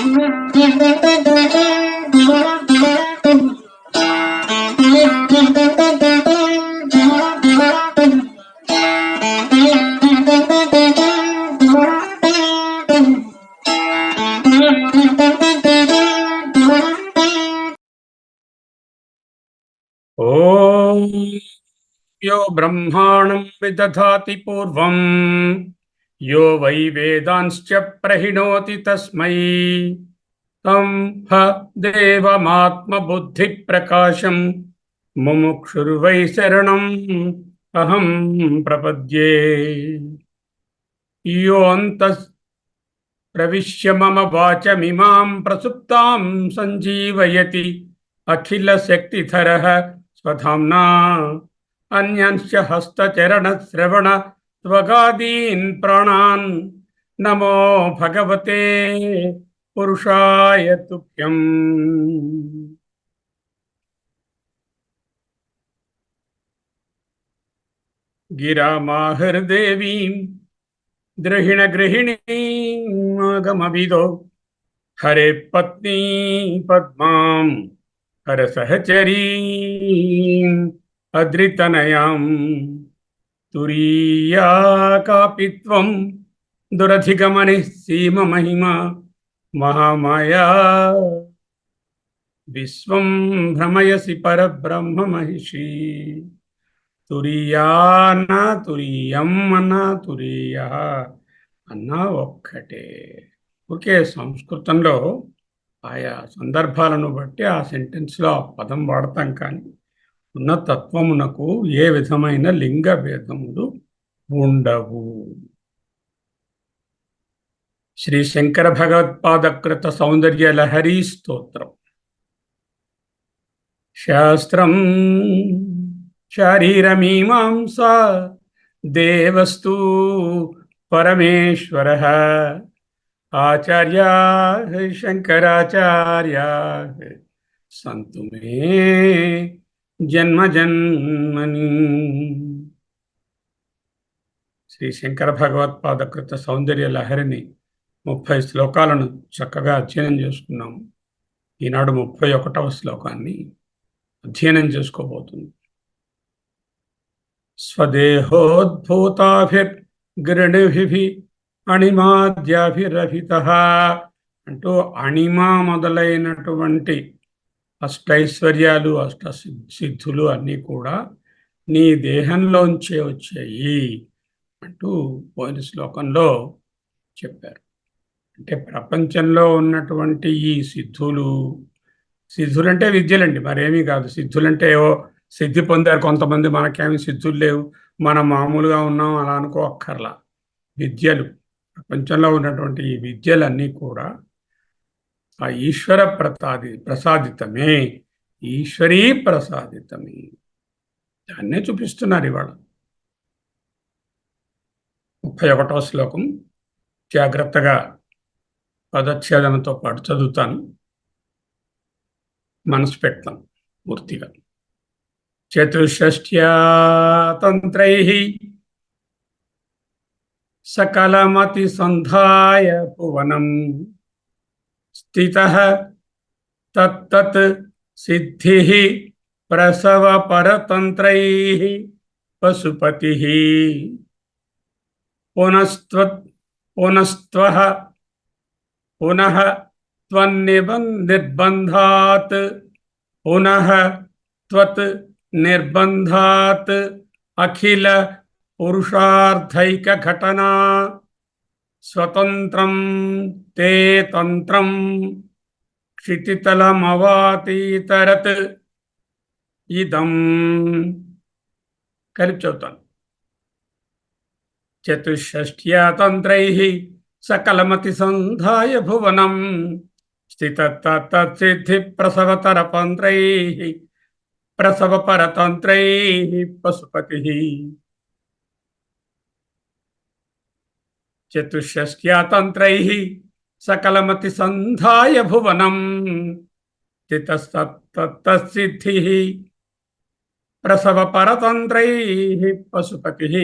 ఓం यो ब्रह्माणं विदधाति पूर्वं यो वै वेदांश्च प्रहिणोति तस्मै तं ह देवमात्मबुद्धिप्रकाशं मुमुक्षुर्वै शरणम् अहं प्रपद्ये। योऽन्तः प्रविश्य मम वाचमिमां प्रसुप्तां सञ्जीवयति अखिलशक्तिधरः स्वधाम्ना अन्यांश्च हस्तचरणश्रवण त्वगादीन् प्राणान् नमो भगवते पुरुषाय तुभ्यम्। गिरामाहृदेवीं गृहिणीमागमभिदो हरे पत्नी पद्मां हरसहचरीम् अद्रितनयां तुरीया कापि त्वं दुरधिगमने सीममहिमा महामाया विश्वं भ्रमयसि परब्रह्म महिषी। తురియా అన్నా తురియం అన్నా తురియా అన్నా ఒక్కటే. ఒకే సంస్కృతంలో ఆయా సందర్భాలను బట్టి ఆ సెంటెన్స్లో ఆ పదం వాడతాం, కానీ ఉన్న తత్వమునకు ఏ విధమైన లింగ భేదములు ఉండవు. శ్రీ శంకర భగవత్పాదకృత సౌందర్య లహరీ స్తోత్రం. శాస్త్రం శారీరమీమాంసా దేవస్తు పరమేశ్వరః ఆచార్యా శంకరాచార్యా సంతు మే జన్మ జన్మని. శ్రీ శంకర భగవత్పాదకృత సౌందర్య లహరిని 30 శ్లోకాలను చక్కగా అధ్యయనం చేసుకున్నాము. ఈనాడు 31వ శ్లోకాన్ని అధ్యయనం చేసుకోబోతుంది. స్వదేహోద్భూతాభిర్గృణిభిః అణిమాద్యాభిరభితః అంటూ అణిమా మొదలైనటువంటి అష్టైశ్వర్యాలు సిద్ధులు అన్నీ కూడా నీ దేహంలోంచే వచ్చాయి అంటూ పోయిన శ్లోకంలో చెప్పారు. అంటే ప్రపంచంలో ఉన్నటువంటి ఈ సిద్ధులంటే విద్యలండి, మరేమీ కాదు. సిద్ధులంటే ఏవో సిద్ధి పొందారు కొంతమంది, మనకేమి సిద్ధులు లేవు, మనం మామూలుగా ఉన్నాం అలా అనుకోక్కర్లా. విద్యలు, ప్రపంచంలో ఉన్నటువంటి ఈ విద్యలన్నీ కూడా ఆ ఈశ్వర ప్రసాదితమే, ఈశ్వరీ ప్రసాదితమే. దాన్నే చూపిస్తున్నారు ఇవాళ. 31వ శ్లోకం జాగ్రత్తగా పదచ్ఛేదనతో పాటు చదువుతాను, మనసు పెడతాం పూర్తిగా. చతుషష్ట్యా తంత్రైః సకలమతి సంధాయ భువనం స్థితః తత్తత్ సిద్ధిః ప్రసవ పరతంత్రైః పశుపతిః పునస్త్వః పునః త్వన్నిర్బంధాత్ పునః త్వత్ నిర్బంధాత్ అఖిల పురుషార్థైక ఘటనా స్వతంత్రం తే తంత్రం క్షితితలమవాతీతరత్ ఇదం. కలిపి చదువుతాను. చతుషష్ట్యా తంత్రైః సకలమతి సంధాయ భువనం స్థితత్తత్సిద్ధి ప్రసవ పరతంత్రైః పశుపతిః. చతుషష్ట్యా తంత్రైః సకలమతి సంధాయ భువనం స్థితస్తత్సిద్ధిః ప్రసవ పరతంత్రైః పశుపతిః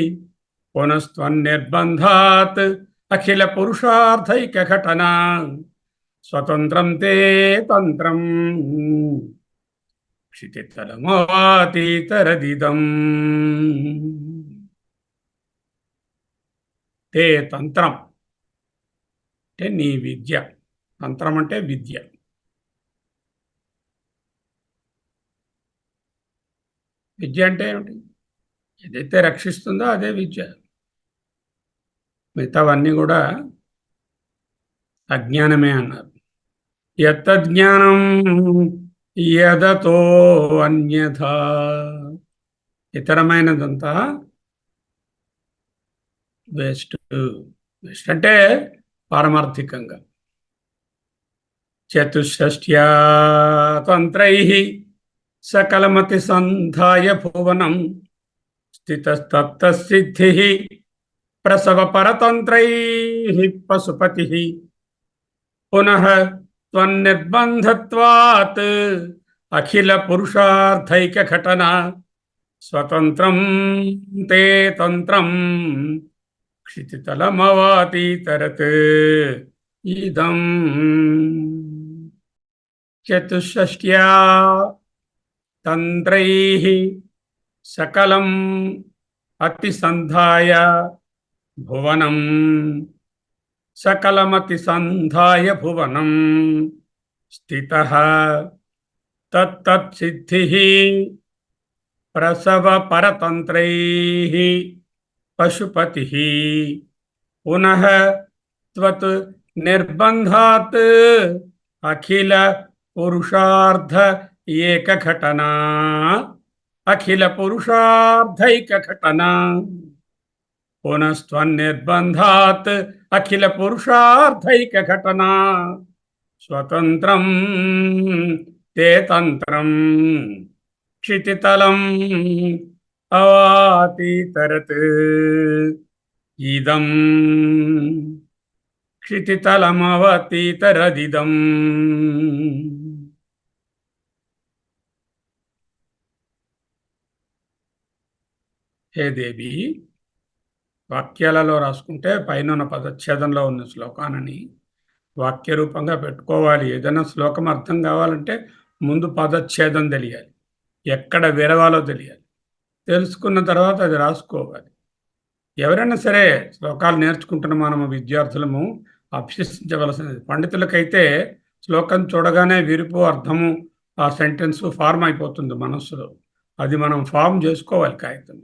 పునస్త్వన్నిర్బంధాత్ అఖిల పురుషార్థైక ఘటనా స్వతంత్రం తే తంత్రం క్షితితలమవాతీతరదిదం. తే తంత్రం అంటే నీ విద్య. తంత్రం అంటే విద్య. విద్య అంటే ఏమిటి? ఏదైతే రక్షిస్తుందో అదే విద్య. మిగతావన్నీ కూడా అజ్ఞానమే అన్నారు. యత్తజ్ఞానం యదతో అన్యథా. ఇతరమైనదంతా వేస్ట్. వేస్ట్ అంటే పారమార్థికంగా. చతుషష్ట్యా తంత్రై సకలమతి సంధాయ భువనం స్థితస్తత్సిద్ధి ప్రసవ పరతంత్రై పశుపతి పునః త్వన్నిర్బంధత్వాత్ అఖిల పురుషార్థైక ఘటన స్వతంత్రం తే తంత్రం క్షితితలమవాతీతరత్ ఇదం. చతుషష్ట్యా తంత్రైః సకలం అతిసంధాయ భువనం సకలమతి సంధాయ భువనం స్థితః తత్తత్సిద్ధిః ప్రసవ పరతంత్రైః పశుపతిః పునః త్వత్ నిర్బంధాత్ అఖిల పురుషార్థ ఏక ఘటనా అఖిల పురుషార్థైక ఘటనా పునస్త్వన్నిర్బంధాత్ అఖిల పురుషార్థైక ఘటనా స్వతంత్రం తే తంత్రం క్షితితలం అవాతీతరత్ ఇదం. క్షితితలమవతీతరదిదం. హే దేవి, వాక్యాలలో రాసుకుంటే పైన పదచ్ఛేదంలో ఉన్న శ్లోకానని వాక్య రూపంగా పెట్టుకోవాలి. ఏదైనా శ్లోకం అర్థం కావాలంటే ముందు పదచ్ఛేదం తెలియాలి, ఎక్కడ విరవాలో తెలియాలి. తెలుసుకున్న తర్వాత అది రాసుకోవాలి. ఎవరైనా సరే శ్లోకాలు నేర్చుకుంటున్న మనము విద్యార్థులము అభ్యసించవలసినది. పండితులకైతే శ్లోకం చూడగానే విరుపు, అర్థము, ఆ సెంటెన్స్ ఫార్మ్ అయిపోతుంది మనస్సులో. అది మనం ఫామ్ చేసుకోవాలి కాగితం.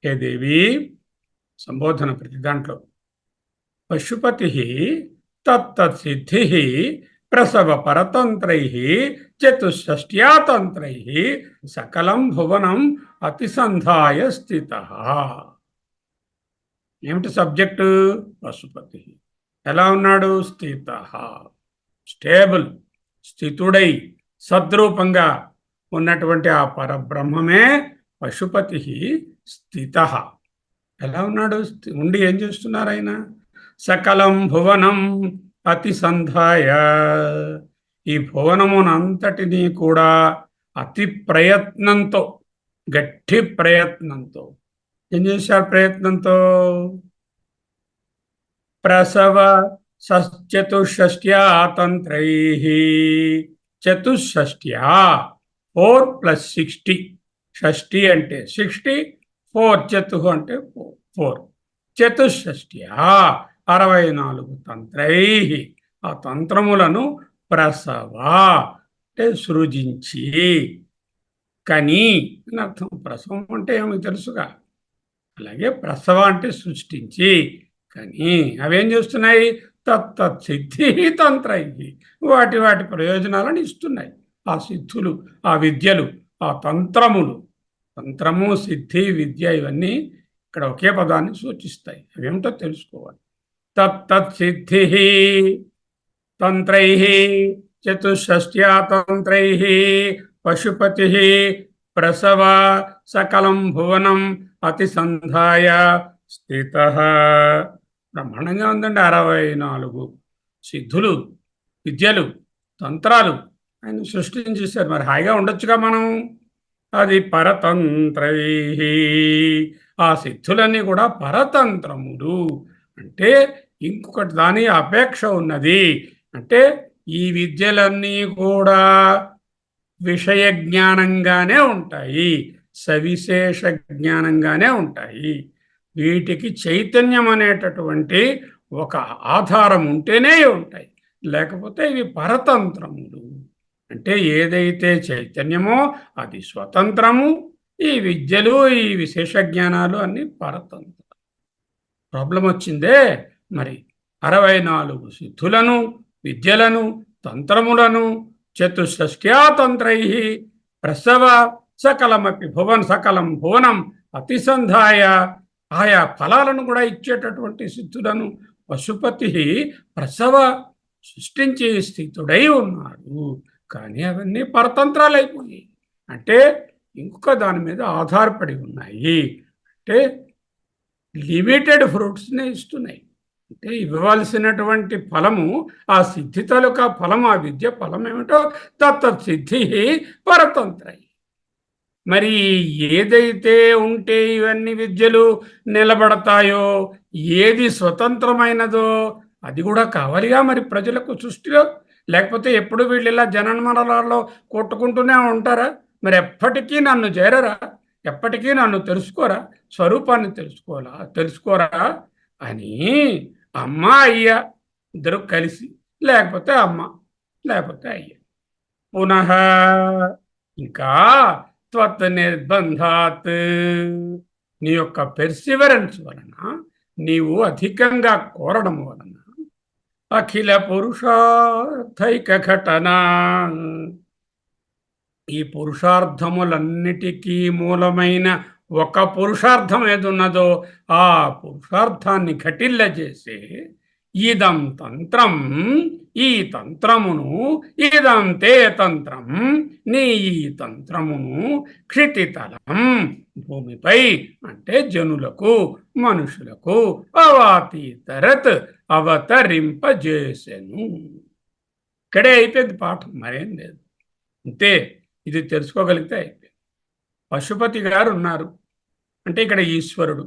హే దేవి, సంబోధన ప్రతి దాంట్లో. పశుపతి తత్తత్సిద్ధి ప్రసవ పరతంత్రై చతుషష్ట్యా తంత్రై సకలం భువనం అతిసంధాయ స్థిత. ఏమిటి సబ్జెక్టు? పశుపతి. ఎలా ఉన్నాడు? స్థిత, స్టేబుల్, స్థితుడై సద్రూపంగా ఉన్నటువంటి ఆ పరబ్రహ్మమే పశుపతి స్థిత. ఎలా ఉన్నాడు? ఉండి ఏం చేస్తున్నారు ఆయన? సకలం భువనం అతిసంధాయ. ఈ భువనమునంతటినీ కూడా అతి ప్రయత్నంతో, గట్టి ప్రయత్నంతో ఏం చేశారు? ప్రయత్నంతో ప్రసవ చతుషష్ట్యా తంత్రై. చతుషష్ట్యా 4 + 60. షష్ఠి అంటే 60, 4 చతు అంటే 4. చతుషష్ట్యా 64 తంత్రై. ఆ తంత్రములను ప్రసవ అంటే సృజించి, కని అని అర్థం. ప్రసవం అంటే ఏమో తెలుసుగా. అలాగే ప్రసవ అంటే సృష్టించి, కానీ అవేం చేస్తున్నాయి? తత్తత్సిద్ధి తంత్రై. వాటి వాటి ప్రయోజనాలను ఇస్తున్నాయి. ఆ సిద్ధులు, ఆ విద్యలు, ఆ తంత్రములు. తంత్రము, సిద్ధి, విద్య ఇవన్నీ ఇక్కడ ఒకే పదాన్ని సూచిస్తాయి. అవేమిటో తెలుసుకోవాలి. తత్తత్సిద్ధి తంత్రై చతుషష్ట్యా తంత్రై పశుపతి ప్రసవ సకలం భువనం అతిసంధాయ స్థిత. బ్రహ్మాండంగా ఉందండి. 64 సిద్ధులు, విద్యలు, తంత్రాలు ఆయన సృష్టించేశారు. మరి హాయిగా ఉండొచ్చుగా మనం. అది పరతంత్రై. ఆ సిద్ధులన్నీ కూడా పరతంత్రములు. అంటే ఇంకొకటి దాని అపేక్ష ఉన్నది. అంటే ఈ విద్యలన్నీ కూడా విషయ జ్ఞానంగానే ఉంటాయి, సవిశేష జ్ఞానంగానే ఉంటాయి. వీటికి చైతన్యం అనేటటువంటి ఒక ఆధారం ఉంటేనే ఉంటాయి, లేకపోతే ఇవి పరతంత్రములు. అంటే ఏదైతే చైతన్యమో అది స్వతంత్రము, ఈ విద్యలు ఈ విశేష జ్ఞానాలు అన్ని పరతంత్రం. ప్రాబ్లం వచ్చిందే మరి. 64 సిద్ధులను, విద్యలను, తంత్రములను చతుషష్ట్యాతంత్రై ప్రసవ సకలమపి సకలం భువనం అతిసంధాయ, ఆయా ఫలాలను కూడా ఇచ్చేటటువంటి సిద్ధులను పశుపతి ప్రసవ సృష్టించే స్థితుడై ఉన్నాడు. కానీ అవన్నీ పరతంత్రాలు అయిపోయి, అంటే ఇంకొక దాని మీద ఆధారపడి ఉన్నాయి. అంటే లిమిటెడ్ ఫ్రూట్స్నే ఇస్తున్నాయి. అంటే ఇవ్వవలసినటువంటి ఫలము ఆ సిద్ధి తాలూకా ఫలం, ఆ విద్య ఫలం ఏమిటో తత్సిద్ధి పరతంత్రై. మరి ఏదైతే ఉంటే ఇవన్నీ విద్యలు నిలబడతాయో, ఏది స్వతంత్రమైనదో అది కూడా కావాలిగా మరి ప్రజలకు సృష్టిలో. లేకపోతే ఎప్పుడు వీళ్ళు ఇలా జననమరణాల్లో కొట్టుకుంటూనే ఉంటారా? మరి ఎప్పటికీ నన్ను చేరరా? ఎప్పటికీ నన్ను తెలుసుకోరా? స్వరూపాన్ని తెలుసుకోరా అని అమ్మ అయ్య ఇద్దరు కలిసి, లేకపోతే అమ్మ లేకపోతే అయ్య, పునః ఇంకా త్వత్ నిర్బంధాత్, నీ యొక్క పెర్సివరెన్స్ వలన, నీవు అధికంగా కోరడం వలన, అఖిల పురుషార్థైక ఘటన, ఈ పురుషార్థములన్నిటికీ మూలమైన ఒక పురుషార్థం ఏదున్నదో ఆ పురుషార్థాన్ని ఘటిల్లజేసే ఇదం తంత్రం, ఈ తంత్రమును, ఇదం తే తంత్రం, నీ ఈ తంత్రమును క్షితితలం, భూమిపై అంటే జనులకు మనుషులకు అవాతీతరత్ అవతరింపజేసెను. ఇక్కడే అయిపోయింది పాఠం, మరేం లేదు. అంతే, ఇది తెలుసుకోగలిగితే అయిపోయింది. పశుపతి గారు ఉన్నారు అంటే ఇక్కడ ఈశ్వరుడు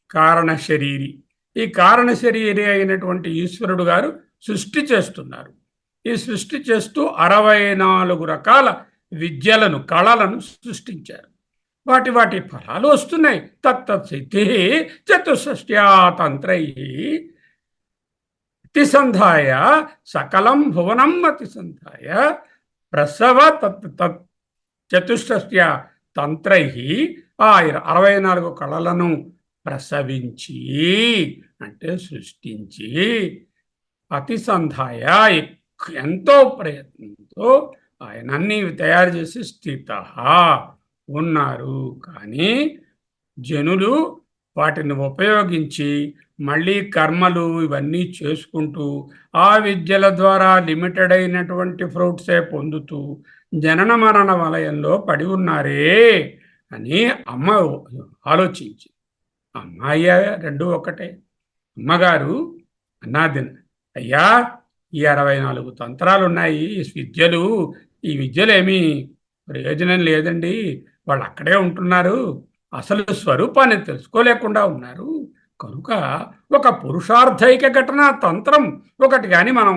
కారణ శరీరి. ఈ కారణ శరీరి అయినటువంటి ఈశ్వరుడు గారు సృష్టి చేస్తున్నారు. ఈ సృష్టి చేస్తూ 64 రకాల విద్యలను, కళలను సృష్టించారు. వాటి వాటి ఫలాలు వస్తున్నాయి. తత్సిద్ధి చతుషష్ట్యాతంత్రై అతిసంధాయ సకలం భువనం అతిసంధాయ ప్రసవ చతుషష్ట్య తంత్రై, ఆ 64 కళలను ప్రసవించి అంటే సృష్టించి, అతిసంధాయ ఎంతో ప్రయత్నంతో ఆయన అన్ని తయారు చేసి స్థిత ఉన్నారు. కానీ జనులు వాటిని ఉపయోగించి మళ్ళీ కర్మలు ఇవన్నీ చేసుకుంటూ ఆ విద్యల ద్వారా లిమిటెడ్ అయినటువంటి ఫ్రూట్సే పొందుతూ జనన మరణ వలయంలో పడి ఉన్నారే అని అమ్మ ఆలోచించి, అమ్మాయి రెండు ఒకటే. అమ్మగారు అన్నాది, అయ్యా ఈ 64 తంత్రాలు ఉన్నాయి, ఈ విద్యలు, ఈ విద్యలు ఏమీ ప్రయోజనం లేదండి, వాళ్ళు అక్కడే ఉంటున్నారు, అసలు స్వరూపాన్ని తెలుసుకోలేకుండా ఉన్నారు. కనుక ఒక పురుషార్థైక ఘటన తంత్రం ఒకటి కానీ మనం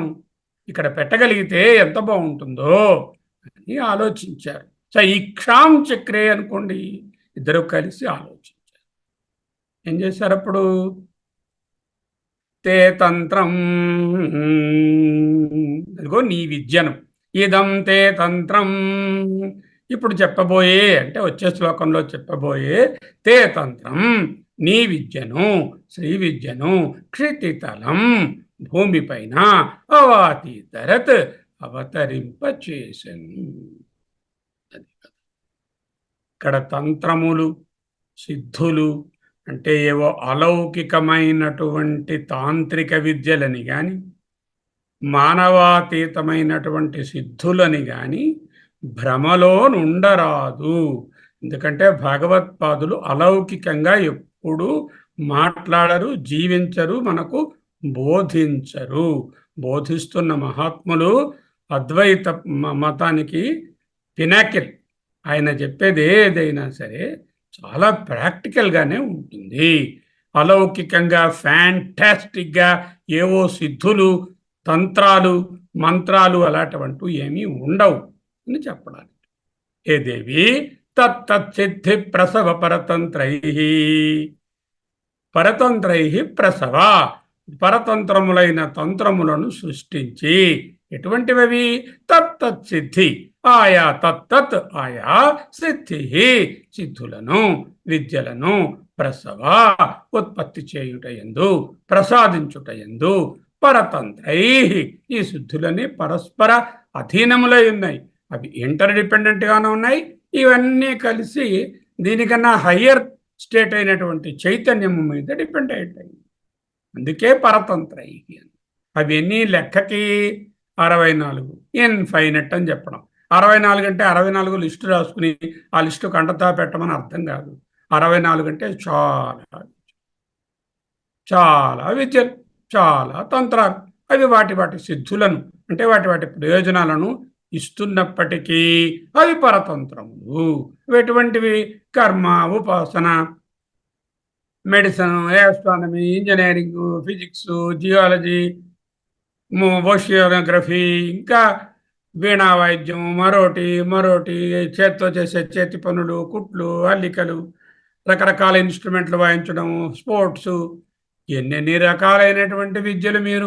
ఇక్కడ పెట్టగలిగితే ఎంత బాగుంటుందో అని ఆలోచించారు. ఇక్షాం చక్రే అనుకోండి, ఇద్దరు కలిసి ఆలోచించారు. ఏం చేశారు అప్పుడు? తే తంత్రం, అదిగో నీ విద్యను, ఇదం తే తంత్రం, ఇప్పుడు చెప్పబోయే అంటే వచ్చే శ్లోకంలో చెప్పబోయే తే తంత్రం, నీ విద్యను, శ్రీ విద్యను క్షితితలం, భూమిపైన అవాతీతరత్ అవతరింపచేసెను. ఇక్కడ తంత్రములు, సిద్ధులు అంటే ఏవో అలౌకికమైనటువంటి తాంత్రిక విద్యలని కానీ, మానవాతీతమైనటువంటి సిద్ధులని కానీ భ్రమలో నుండరాదు. ఎందుకంటే భగవత్పాదులు అలౌకికంగా ఎప్పుడు మాట్లాడరు, జీవించరు, మనకు బోధించరు. బోధిస్తున్న మహాత్ములు అద్వైత మతానికి పినాకిల్. ఆయన చెప్పేది ఏదైనా సరే చాలా ప్రాక్టికల్గానే ఉంటుంది. అలౌకికంగా ఫ్యాంటాస్టిక్గా ఏవో సిద్ధులు తంత్రాలు మంత్రాలు అలాంటివంటూ ఏమీ ఉండవు అని చెప్పడానికి. ఏ దేవి తత్తత్సిద్ధి ప్రసవ పరతంత్రై పరతంత్రై ప్రసవ, పరతంత్రములైన తంత్రములను సృష్టించి, ఎటువంటివి? తత్తత్సిద్ధి, ఆయా తత్తత్ ఆయా సిద్ధి, సిద్ధులను విద్యలను ప్రసవ ఉత్పత్తి చేయుటయందు ప్రసాదించుటయందు పరతంత్రై, ఈ సిద్ధులని పరస్పర అధీనములై ఉన్నాయి. అవి ఇంటర్ డిపెండెంట్ గానే ఉన్నాయి. ఇవన్నీ కలిసి దీనికన్నా హయ్యర్ స్టేట్ అయినటువంటి చైతన్యము మీద డిపెండ్ అయ్యాయి. అందుకే పరతంత్రై. అవన్నీ లెక్కకి 64 ఇన్ఫైనట్ అని చెప్పడం. 64 అంటే 64 లిస్టు రాసుకుని ఆ లిస్టు కంటతా పెట్టమని అర్థం కాదు. 64 అంటే చాలా చాలా విద్యలు, చాలా తంత్రాలు. అవి వాటి వాటి సిద్ధులను అంటే వాటి వాటి ప్రయోజనాలను ఇస్తున్నప్పటికీ అవి పరతంత్రములు. ఎటువంటివి? కర్మ, ఉపాసన, medicine, astronomy, engineering, physics, geology, ఓషియోగ్రఫీ, ఇంకా వీణా వాయిద్యం, మరోటి చేత్తో చేసే చేతి పనులు, కుట్లు, అల్లికలు, రకరకాల ఇన్స్ట్రుమెంట్లు వాయించడం, స్పోర్ట్స్, ఎన్నెన్ని రకాలైనటువంటి విద్యలు మీరు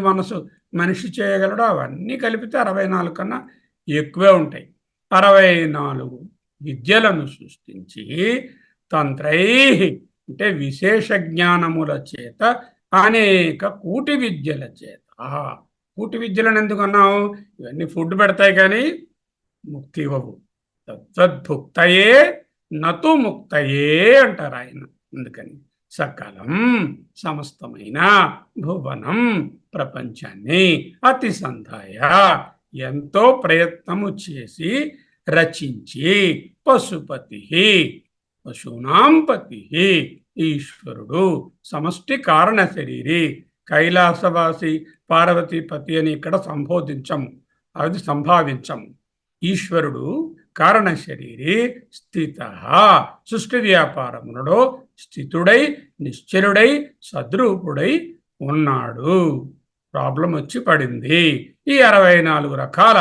మనిషి చేయగలడో అవన్నీ కలిపితే 64 కన్నా ఎక్కువే ఉంటాయి. 64 విద్యలను సృష్టించి తంత్రై అంటే విశేష జ్ఞానముల చేత అనేక కూటి విద్యల చేత. కూటి విద్యలను ఎందుకన్నావు? ఇవన్నీ ఫుడ్ పెడతాయి కానీ ముక్తి ఇవ్వవు. తద్భుక్తయే నతు ముక్తయే అంటారు ఆయన. అందుకని సకలం సమస్తమైన భువనం ప్రపంచాన్ని అతి సంధాయ ఎంతో ప్రయత్నము చేసి రచించి పశుపతి పశూనాం పతి ఈశ్వరుడు సమష్టి కారణ శరీరి కైలాసవాసి పార్వతీపతి అని ఇక్కడ సంభావించము. ఈశ్వరుడు కారణ శరీరి స్థిత సృష్టి వ్యాపారములలో స్థితుడై నిశ్చలుడై సద్రూపుడై ఉన్నాడు. ప్రాబ్లం వచ్చి పడింది. ఈ 64 రకాల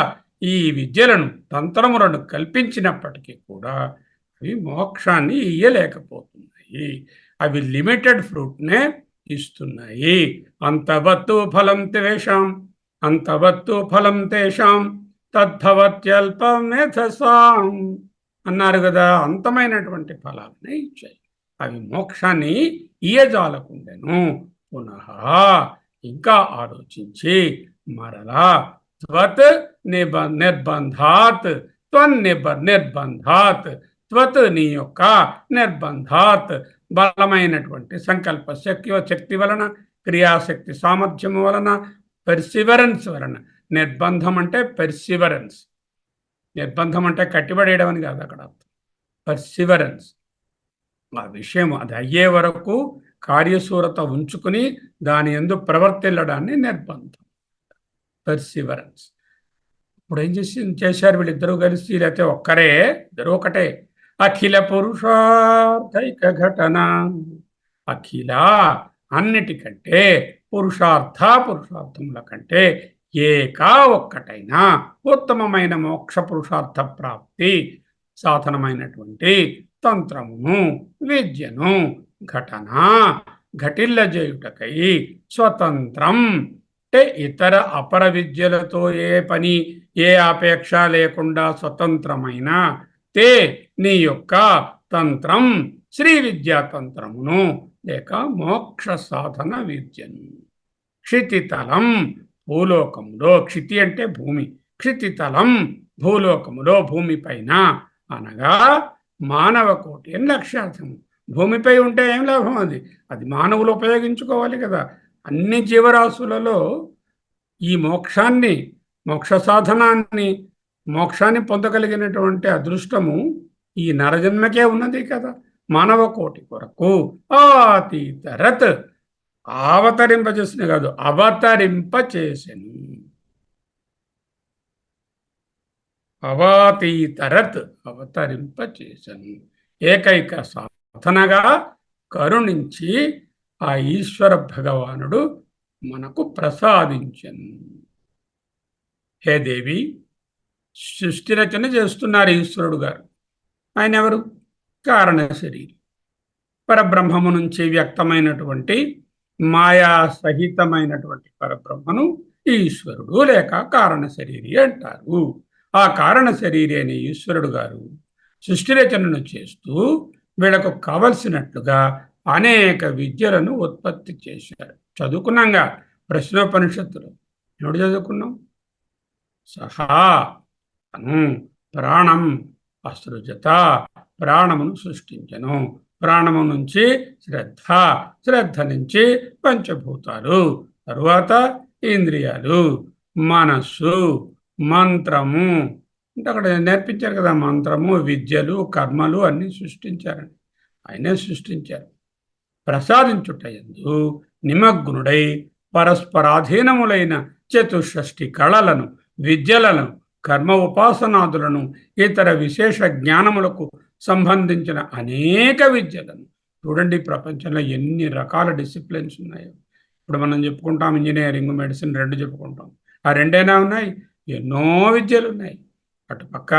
ఈ విద్యలను తంత్రములను కల్పించినప్పటికీ కూడా అవి మోక్షాన్ని ఇయ్యలేకపోతున్నాయి. అవి లిమిటెడ్ ఫ్రూట్నే ఇస్తున్నాయి. అంతవత్తు ఫలం తేషాం తద్భవత్యల్పమేధసాం అన్నారు కదా. అంతమైనటువంటి ఫలాలనే ఇచ్చాయి. అవి మోక్షాన్ని ఇయ్యజాలకుండెను. పునః ఇంకా ఆలోచించి మరలా త్వత్ నిర్బంధాత్ త్వత్ నీ యొక్క నిర్బంధాత్ బలమైనటువంటి సంకల్ప శక్తి వలన, క్రియాశక్తి సామర్థ్యము వలన, పెర్సివరెన్స్ వలన. నిర్బంధం అంటే పెర్సివరెన్స్. నిర్బంధం అంటే కట్టిబడేయడం అని కాదు అక్కడ. పెర్సివరెన్స్ ఆ విషయం అది అయ్యే వరకు కార్యశూరత ఉంచుకుని దాని యందు ప్రవర్తిల్లడాన్ని నిర్బంధం, పెర్సివరెన్స్. ఇప్పుడు ఏం చేశారు వీళ్ళిద్దరూ కలిసి? లేకపోతే ఒక్కరే? ఇద్దరు ఒకటే. అఖిల పురుషార్థైక ఘటన. అఖిల అన్నిటికంటే, పురుషార్థముల కంటే ఏకా ఒక్కటైనా ఉత్తమమైన మోక్ష పురుషార్థ ప్రాప్తి సాధనమైనటువంటి తంత్రమును విద్యను ఘటిల్లజేయుటకై స్వతంత్రం అంటే ఇతర అపర విద్యలతో ఏ అపేక్ష లేకుండా స్వతంత్రమైన తే నీ యొక్క తంత్రం శ్రీ విద్యా తంత్రమును లేక మోక్ష సాధన విద్యను క్షితితలం భూలోకములో, క్షితి అంటే భూమి, క్షితితలం భూలోకములో భూమిపైన అనగా మానవ కోటి అని లక్ష్యార్థము. భూమిపై ఉంటే ఏం లాభం? అది మానవులు ఉపయోగించుకోవాలి కదా. అన్ని జీవరాశులలో ఈ మోక్ష సాధనాన్ని మోక్షాన్ని పొందగలిగినటువంటి అదృష్టము ఈ నరజన్మకే ఉన్నది కదా. మానవ కోటి కొరకు ఆతీతరత్ అవతరింపచేసిన కాదు అవతరింపచేసెను. అవాతీతరత్ అవతరింపచేసెను. ఏకైక సాధనగా కరుణించి ఆ ఈశ్వర భగవానుడు మనకు ప్రసాదించను. హే దేవి, సృష్టి రచన చేస్తున్నారు ఈశ్వరుడు గారు. ఆయన ఎవరు? కారణ శరీరం. పరబ్రహ్మము నుంచి వ్యక్తమైనటువంటి మాయా సహితమైనటువంటి పరబ్రహ్మను ఈశ్వరుడు లేక కారణ శరీరి అంటారు. ఆ కారణ శరీరి అనే ఈశ్వరుడు గారు సృష్టి రచనను చేస్తూ వీళ్ళకు కావలసినట్లుగా అనేక విద్యలను ఉత్పత్తి చేశారు. చదువుకున్నాంగా ప్రశ్నోపనిషత్తులు. ఎవడు చదువుకున్నాం? సహా అను ప్రాణం అసృజత, ప్రాణమును సృష్టించను. ప్రాణము నుంచి శ్రద్ధ, శ్రద్ధ నుంచి పంచభూతాలు, తరువాత ఇంద్రియాలు, మనస్సు, మంత్రము. అంటే అక్కడ నేర్పించారు కదా, మంత్రము, విద్యలు, కర్మలు అన్నీ సృష్టించారండి. ఆయనే సృష్టించారు. ప్రసాదించుటయందు నిమగ్నుడై పరస్పరాధీనములైన చతుషష్ఠి కళలను, విద్యలను, కర్మ ఉపాసనాదులను, ఇతర విశేష జ్ఞానములకు సంబంధించిన అనేక విద్యలను. చూడండి, ప్రపంచంలో ఎన్ని రకాల డిసిప్లిన్స్ ఉన్నాయో. ఇప్పుడు మనం చెప్పుకుంటాం ఇంజనీరింగ్, మెడిసిన్ రెండు చెప్పుకుంటాం. ఆ రెండైనా ఉన్నాయి, ఎన్నో విద్యలు ఉన్నాయి. అటుపక్క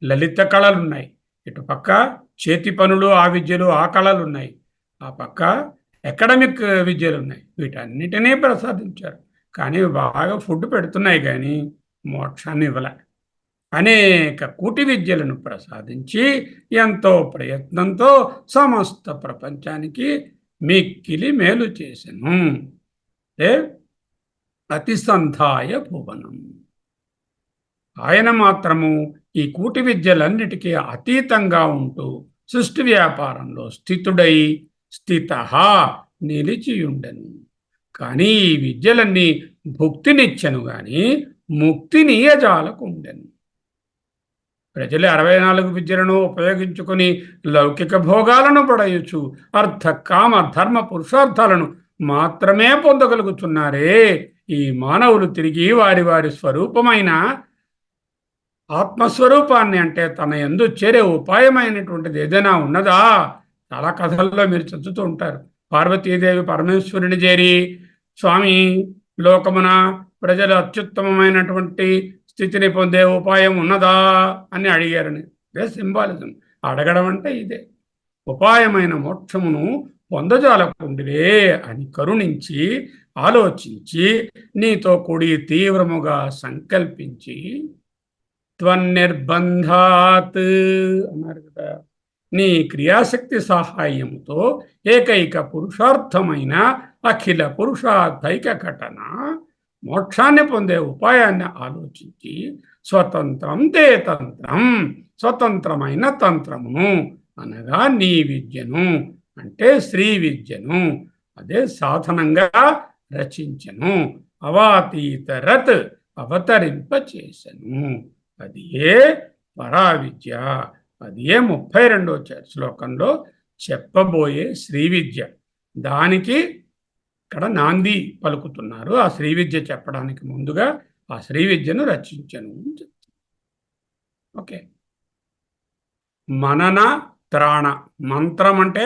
లలిత కళలు ఉన్నాయి, ఇటుపక్క చేతి పనులు, ఆ విద్యలు, ఆ కళలు ఉన్నాయి. ఆ పక్క అకాడమిక్ విద్యలు ఉన్నాయి. వీటన్నిటినీ ప్రసాదించారు. కానీ బాగా ఫుడ్ పెడుతున్నాయి, కానీ మోక్షాన్ని ఇవ్వలే. అనేక కూటి విద్యలను ప్రసాదించి ఎంతో ప్రయత్నంతో సమస్త ప్రపంచానికి మిక్కిలి మేలు చేసెను. అతిసంధాయ భువనం. ఆయన మాత్రము ఈ కూటి విద్యలన్నిటికీ అతీతంగా ఉంటూ సృష్టి వ్యాపారంలో స్థితుడై స్థిత నిలిచియుండెను. కానీ ఈ విద్యలన్నీ భుక్తినిచ్చెను గాని ముక్తిని యజాలకు ఉండెను. ప్రజలు 64 విద్యలను ఉపయోగించుకుని లౌకిక భోగాలను పడయొచ్చు అర్థ కామ ధర్మ పురుషార్థాలను మాత్రమే పొందగలుగుతున్నారే. ఈ మానవులు తిరిగి వారి వారి స్వరూపమైన ఆత్మస్వరూపాన్ని, అంటే తన యందు చేరే ఉపాయమైనటువంటిది ఏదైనా ఉన్నదా? చాలా కథల్లో మీరు చదువుతూ ఉంటారు. పార్వతీదేవి పరమేశ్వరుని చేరి, స్వామి, లోకమున ప్రజలు అత్యుత్తమమైనటువంటి స్థితిని పొందే ఉపాయం ఉన్నదా అని అడిగారని. ఇదే సింబాలిజం. అడగడం అంటే ఇదే. ఉపాయమైన మోక్షమును పొందజాలకుండిరే అని కరుణించి, ఆలోచించి, నీతో కూడి తీవ్రముగా సంకల్పించి, త్వన్నిర్బంధాత్ అన్నారు కదా, నీ క్రియాశక్తి సహాయముతో ఏకైక పురుషార్థమైన అఖిల పురుషార్థైక ఘటన మోక్షాన్ని పొందే ఉపాయాన్ని ఆలోచించి, స్వతంత్రం తే తంత్రం, స్వతంత్రమైన తంత్రమును అనగా నీ విద్యను, అంటే శ్రీ విద్యను అదే సాధనంగా రచించను. అవాతీతరత్ అవతరింపచేసెను. అది ఏ పరావిద్య. అది ఏ 32వ శ్లోకంలో చెప్పబోయే శ్రీ విద్య. దానికి ఇక్కడ నాంది పలుకుతున్నారు. ఆ శ్రీ విద్య చెప్పడానికి ముందుగా ఆ శ్రీ విద్యను రచించను. ఓకే. మనన త్రాణ. మంత్రం అంటే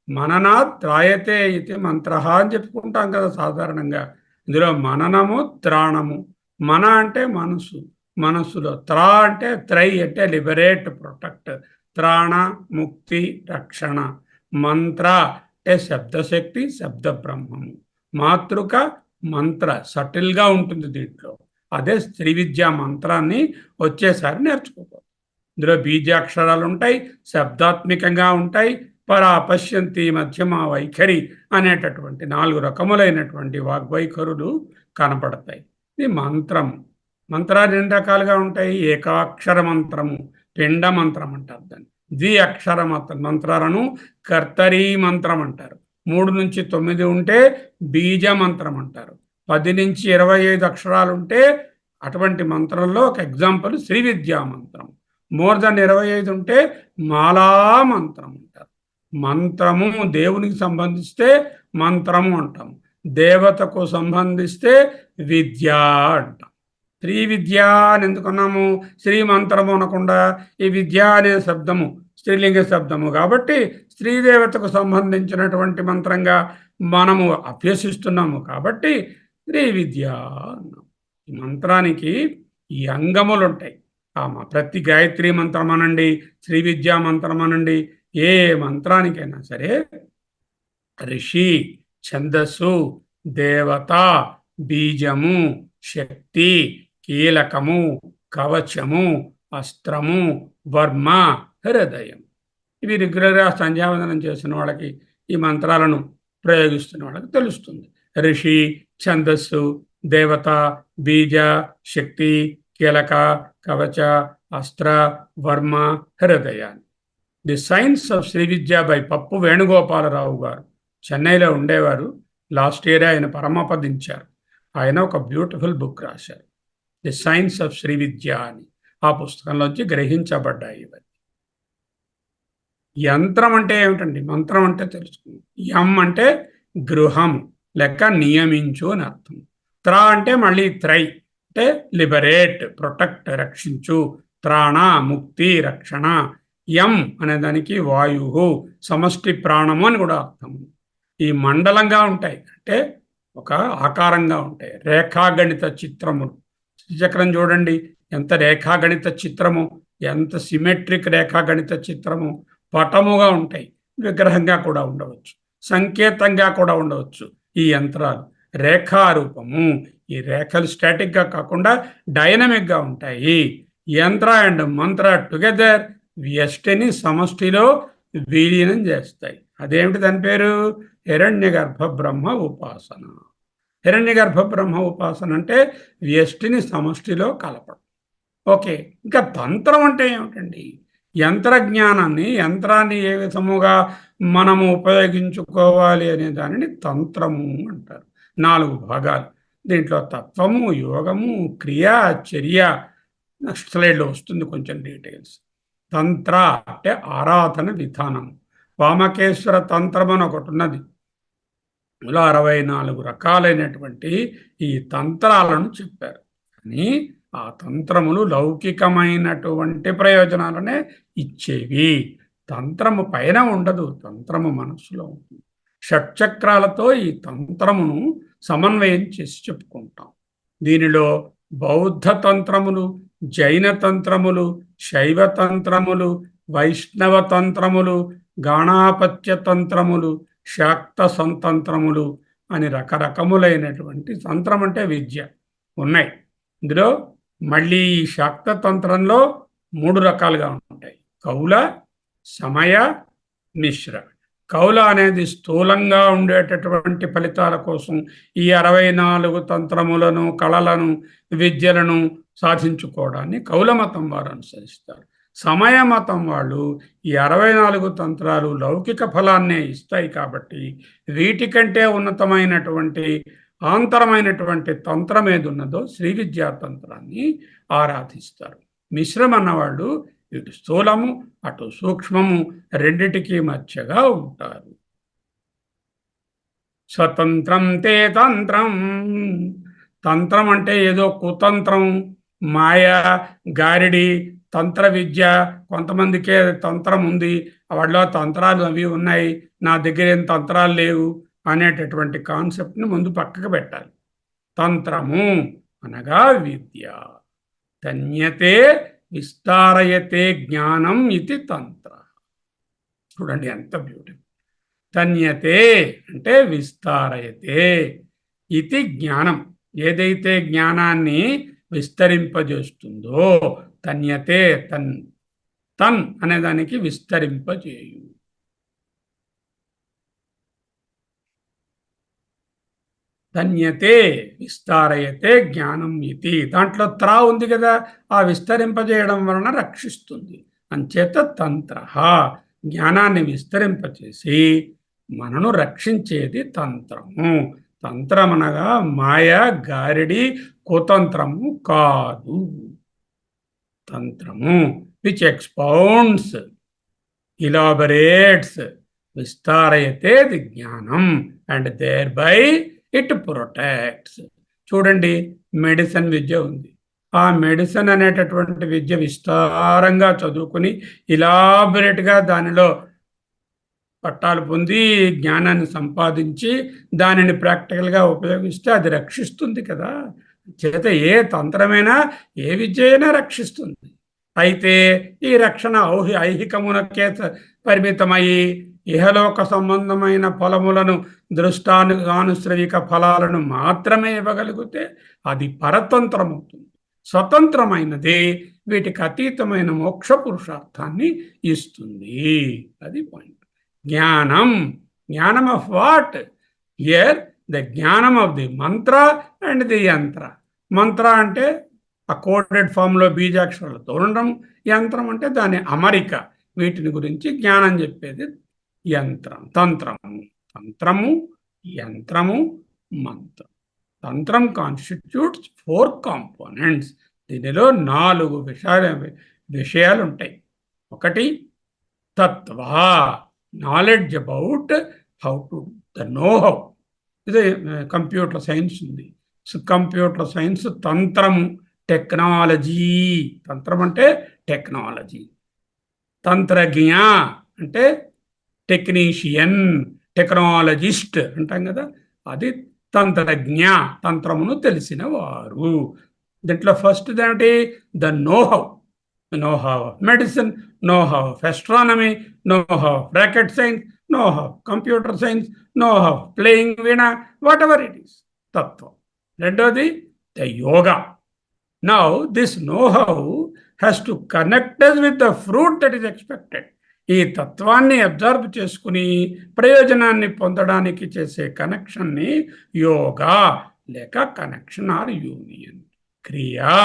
మనన త్రాయతే ఇది మంత్ర అని చెప్పుకుంటాం కదా సాధారణంగా. ఇందులో మననము, త్రాణము. మన అంటే మనసు, మనస్సులో. త్రా అంటే త్రై అంటే లిబరేట్, ప్రొటెక్ట్. త్రాణ ముక్తి రక్షణ. మంత్ర అంటే శబ్దశక్తి, శబ్ద బ్రహ్మము. మాతృక మంత్ర సటిల్గా ఉంటుంది దీంట్లో. అదే శ్రీ విద్యా మంత్రాన్ని వచ్చేసారి నేర్చుకోవాలి. ఇందులో బీజాక్షరాలు ఉంటాయి, శబ్దాత్మికంగా ఉంటాయి. పరా పశ్యంతి మధ్యమ వైఖరి అనేటటువంటి 4 రకములైనటువంటి వాగ్వైఖరులు కనపడతాయి. ఇది మంత్రం. మంత్రాలు 2 రకాలుగా ఉంటాయి. ఏకాక్షర మంత్రము, పిండ మంత్రం అంటారు దాన్ని. ద్వి అక్షర మంత్రాలను కర్తరీ మంత్రం అంటారు. 3 నుంచి 9 ఉంటే బీజ మంత్రం అంటారు. 10 నుంచి 25 అక్షరాలు ఉంటే అటువంటి మంత్రంలో ఒక ఎగ్జాంపుల్ శ్రీ విద్యా మంత్రం. మోర్ దెన్ 25 ఉంటే మాలా మంత్రం అంటారు. మంత్రము దేవునికి సంబంధిస్తే మంత్రము అంటాం, దేవతకు సంబంధిస్తే విద్య అంటాం. శ్రీ విద్య అని ఎందుకున్నాము? శ్రీ మంత్రము అనకుండా ఈ విద్య అనే శబ్దము స్త్రీలింగ శబ్దము కాబట్టి స్త్రీదేవతకు సంబంధించినటువంటి మంత్రంగా మనము అభ్యసిస్తున్నాము కాబట్టి శ్రీ విద్య అన్నాం. ఈ మంత్రానికి ఈ అంగములు ఉంటాయి. ప్రతి గాయత్రి మంత్రం అనండి, శ్రీ విద్యా మంత్రం అనండి, ఏ మంత్రానికైనా సరే ఋషి, ఛందస్సు, దేవత, బీజము, శక్తి, కీలకము, కవచము, అస్త్రము, వర్మ, హృదయం. ఇవి రెగ్యులర్గా సంధ్యావందనం చేసిన వాళ్ళకి, ఈ మంత్రాలను ప్రయోగిస్తున్న వాళ్ళకి తెలుస్తుంది. ఋషి, ఛందస్సు, దేవత, బీజ, శక్తి, కీలక, కవచ, అస్త్ర, వర్మ, హృదయాన్ని. The science of Shri Vidya by Pappu Venugopalarao గారు చెన్నైలో ఉండేవారు. లాస్ట్ ఇయర్ ఆయన పరమపదించారు. ఆయన ఒక బ్యూటిఫుల్ బుక్ రాశారు, ది సైన్స్ ఆఫ్ శ్రీ విద్య అని. ఆ పుస్తకంలోంచి గ్రహించబడ్డాయి ఇవన్నీ. యంత్రం అంటే ఏమిటండి? మంత్రం అంటే తెలుసుకుంది. యం అంటే గృహం, లెక్క నియమించు అని అర్థం. త్రా అంటే మళ్ళీ త్రై అంటే లిబరేట్, ప్రొటెక్ట్, రక్షించు. త్రాణ, ముక్తి, రక్షణ. యం అనే దానికి వాయు, సమష్టి ప్రాణము అని కూడా అర్థం. ఈ మండలంగా ఉంటాయి అంటే ఒక ఆకారంగా ఉంటాయి. రేఖాగణిత చిత్రములు, చక్రం చూడండి ఎంత రేఖాగణిత చిత్రము, ఎంత సిమెట్రిక్ రేఖాగణిత చిత్రము. పటముగా ఉంటాయి, విగ్రహంగా కూడా ఉండవచ్చు, సంకేతంగా కూడా ఉండవచ్చు. ఈ యంత్రాలు రేఖారూపము. ఈ రేఖలు స్టాటిక్గా కాకుండా డైనమిక్గా ఉంటాయి. యంత్ర అండ్ మంత్ర టుగెదర్ వ్యష్టిని సమష్టిలో విలీనం చేస్తాయి. అదేమిటి దాని పేరు? హిరణ్యగర్భ బ్రహ్మ ఉపాసన. హిరణ్యగర్భ బ్రహ్మ ఉపాసన అంటే వ్యష్టిని సమష్టిలో కలపడం. ఓకే, ఇంకా తంత్రం అంటే ఏమిటండి? యంత్రజ్ఞానాన్ని, యంత్రాన్ని ఏ విధముగా మనము ఉపయోగించుకోవాలి అనే దానిని తంత్రము అంటారు. 4 భాగాలు. దీంట్లో తత్వము, యోగము, క్రియ, చర్య. నెక్స్ట్ స్లైడ్లో వస్తుంది కొంచెం డీటెయిల్స్. తంత్ర అంటే ఆరాధన విధానం. వామకేశ్వర తంత్రం అని ఒకటి ఉన్నది. ఇలా 64 రకాలైనటువంటి ఈ తంత్రాలను చెప్పారు. కానీ ఆ తంత్రములు లౌకికమైనటువంటి ప్రయోజనాలనే ఇచ్చేవి. తంత్రము పైన ఉండదు, తంత్రము మనస్సులో ఉంటుంది. షట్చక్రాలతో ఈ తంత్రమును సమన్వయం చేసి చెప్పుకుంటాం. దీనిలో బౌద్ధ తంత్రములు, జైన తంత్రములు, శైవ తంత్రములు, వైష్ణవ తంత్రములు, గాణాపత్య తంత్రములు, శాక్త సంతంత్రములు అని రకరకములైనటువంటి తంత్రం అంటే విద్య ఉన్నాయి. ఇందులో మళ్ళీ ఈ శాక్త తంత్రంలో 3 రకాలుగా ఉంటాయి: కౌల, సమయ, మిశ్ర. కౌల అనేది స్థూలంగా ఉండేటటువంటి ఫలితాల కోసం ఈ 64 తంత్రములను, కళలను, విద్యలను సాధించుకోవడాన్ని కౌల మతం వారు అనుసరిస్తారు. సమయ మతం వాళ్ళు ఈ 64 తంత్రాలు లౌకిక ఫలాన్నే ఇస్తాయి కాబట్టి వీటికంటే ఉన్నతమైనటువంటి ఆంతరమైనటువంటి తంత్రం ఏది ఉన్నదో శ్రీ విద్యా తంత్రాన్ని ఆరాధిస్తారు. మిశ్రమ అన్నవాళ్ళు ఇటు స్థూలము అటు సూక్ష్మము రెండిటికి మధ్యగా ఉంటారు. స్వతంత్రం తే తంత్రం. తంత్రం అంటే ఏదో కుతంత్రం, మాయ, గారిడి, తంత్ర విద్య. కొంతమందికే తంత్రం ఉంది, వాటిలో తంత్రాలు అవి ఉన్నాయి, నా దగ్గర ఏం తంత్రాలు లేవు అనేటటువంటి కాన్సెప్ట్ని ముందు పక్కకు పెట్టాలి. తంత్రము అనగా విద్య. తన్యతే విస్తారయతే జ్ఞానం ఇది తంత్ర. చూడండి ఎంత బ్యూటిఫుల్. తన్యతే అంటే విస్తారయతే, ఇది జ్ఞానం. ఏదైతే జ్ఞానాన్ని విస్తరింపజేస్తుందో, తన్యతే తన్ అనేదానికి విస్తరింపజేయు. తన్యతే విస్తారయతే జ్ఞానం ఇది. దాంట్లో త్రా ఉంది కదా, ఆ విస్తరింపజేయడం వలన రక్షిస్తుంది. అంచేత తంత్ర, జ్ఞానాన్ని విస్తరింపచేసి మనను రక్షించేది తంత్రము. తంత్రం అనగా మాయ, గారిడి, కుతంత్రము కాదు. తంత్రము విచ్ ఎక్స్పౌండ్స్, ఇలాబరేట్స్, విస్తారయతే ది జ్ఞానం and thereby it protects. చూడండి, మెడిసిన్ విద్య ఉంది. ఆ మెడిసిన్ అనేటటువంటి విద్య విస్తారంగా చదువుకుని ఇలాబరేట్గా దానిలో పట్టాలు పొంది జ్ఞానాన్ని సంపాదించి దానిని ప్రాక్టికల్గా ఉపయోగిస్తే అది రక్షిస్తుంది కదా. చేత ఏ తంత్రమైనా ఏ విద్య అయినా రక్షిస్తుంది. అయితే ఈ రక్షణ ఐహికమునకే పరిమితమయ్యి ఇహలోక సంబంధమైన ఫలములను దృష్టానుశ్రవిక ఫలాలను మాత్రమే ఇవ్వగలిగితే అది పరతంత్రమవుతుంది. స్వతంత్రమైనది వీటికి అతీతమైన మోక్ష పురుషార్థాన్ని ఇస్తుంది. అది పాయింట్. జ్ఞానం, జ్ఞానం ఆఫ్ వాట్? హియర్ ద జ్ఞానం of the Mantra and the యంత్ర. మంత్ర అంటే ఆ కోడెడ్ ఫామ్లో బీజాక్షరాలతో ఉండడం, యంత్రం అంటే దాని అమరిక. వీటిని గురించి జ్ఞానం చెప్పేది యంత్రం. తంత్రము, తంత్రము, యంత్రము, మంత్రం. తంత్రం కాన్స్టిట్యూట్స్ 4 కాంపోనెంట్స్. దీనిలో 4 విషయాలు ఉంటాయి. ఒకటి తత్వ, knowledge about how to the know how. ఇది కంప్యూటర్ సైన్స్ ఉంది. కంప్యూటర్ సైన్స్ తంత్రము, టెక్నాలజీ. తంత్రం అంటే టెక్నాలజీ. తంత్రజ్ఞ అంటే టెక్నీషియన్, టెక్నాలజిస్ట్ అంటాం కదా, అది తంత్రజ్ఞ, తంత్రమును తెలిసిన వారు. దీంట్లో ఫస్ట్ ఏమిటి? The know how. Know how of medicine, know how of astronomy, know how of rocket science, know how of computer science, know how of playing veena, what ever it is, తత్వం. రెండోది the yoga. Now this know how has to connect us with the fruit that is expected. ఈ తత్వాన్ని observe చేసుకుని ప్రయోజనాన్ని పొందడానికి చేసే కనెక్షన్ని యోగా లేక కనెక్షన్ ఆర్ యూనియన్. క్రియా,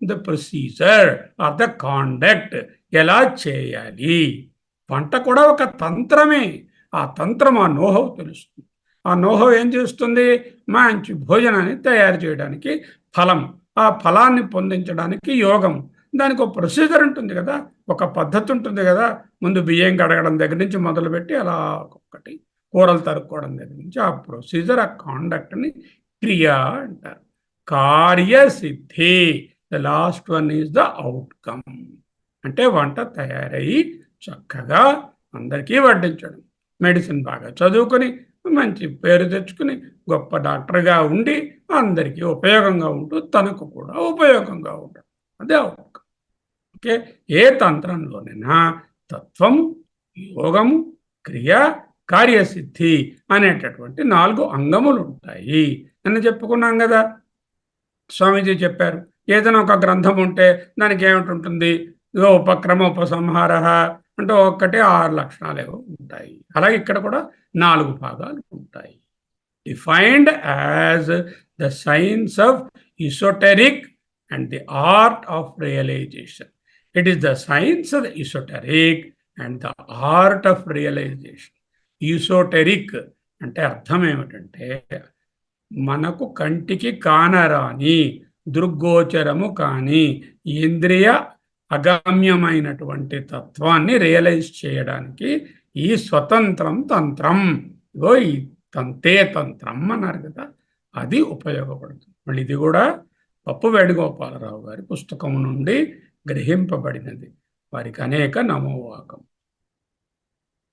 the procedure or the conduct. ఎలా చేయాలి? వంట కూడా ఒక తంత్రమే. ఆ తంత్రం, ఆ నోహౌ తెలుస్తుంది. ఆ నోహౌ ఏం చేస్తుంది? మంచి భోజనాన్ని తయారు చేయడానికి ఫలం, ఆ ఫలాన్ని పొందించడానికి యోగం. దానికి ఒక ప్రొసీజర్ ఉంటుంది కదా, ఒక పద్ధతి ఉంటుంది కదా. ముందు బియ్యం కడగడం దగ్గర నుంచి మొదలుపెట్టి అలా ఒక్కొక్కటి కూరలు తరుక్కోవడం దగ్గర నుంచి ఆ ప్రొసీజర్, ఆ కాండక్ట్ని క్రియ అంటారు. కార్యసిద్ధి, the last one is the outcome. అంటే వంట తయారయ్యి చక్కగా అందరికీ వడ్డించడం. మెడిసిన్ బాగా చదువుకొని మంచి పేరు తెచ్చుకుని గొప్ప డాక్టర్గా ఉండి అందరికీ ఉపయోగంగా ఉంటూ తనకు కూడా ఉపయోగంగా ఉండడం, అదే అవుట్కమ్. ఓకే. ఏ తంత్రంలోనైనా తత్వము, యోగము, క్రియ, కార్యసిద్ధి అనేటటువంటి 4 అంగములు ఉంటాయి అని చెప్పుకున్నాం కదా. స్వామీజీ చెప్పారు, ఏదైనా ఒక గ్రంథం ఉంటే దానికి ఏమిటి? ఉపక్రమ, ఉపసంహార అంటే ఒక్కటి 6 లక్షణాలు ఏవో ఉంటాయి. అలాగే ఇక్కడ కూడా 4 భాగాలు ఉంటాయి. Defined as the science of esoteric and the art of realization. It is the science of esoteric and the art of realization. Esoteric అంటే అర్థం ఏమిటంటే మనకు కంటికి కానరాని, దృగ్గోచరము కాని, ఇంద్రియ అగమ్యమైనటువంటి తత్వాన్ని రియలైజ్ చేయడానికి ఈ స్వతంత్రం తంత్రం, ఈ తంతే తంత్రం అన్నారు కదా, అది ఉపయోగపడుతుంది. మళ్ళీ ఇది కూడా పప్పు వేణుగోపాలరావు గారి పుస్తకం నుండి గ్రహింపబడినది. వారికి అనేక నమోవాకం.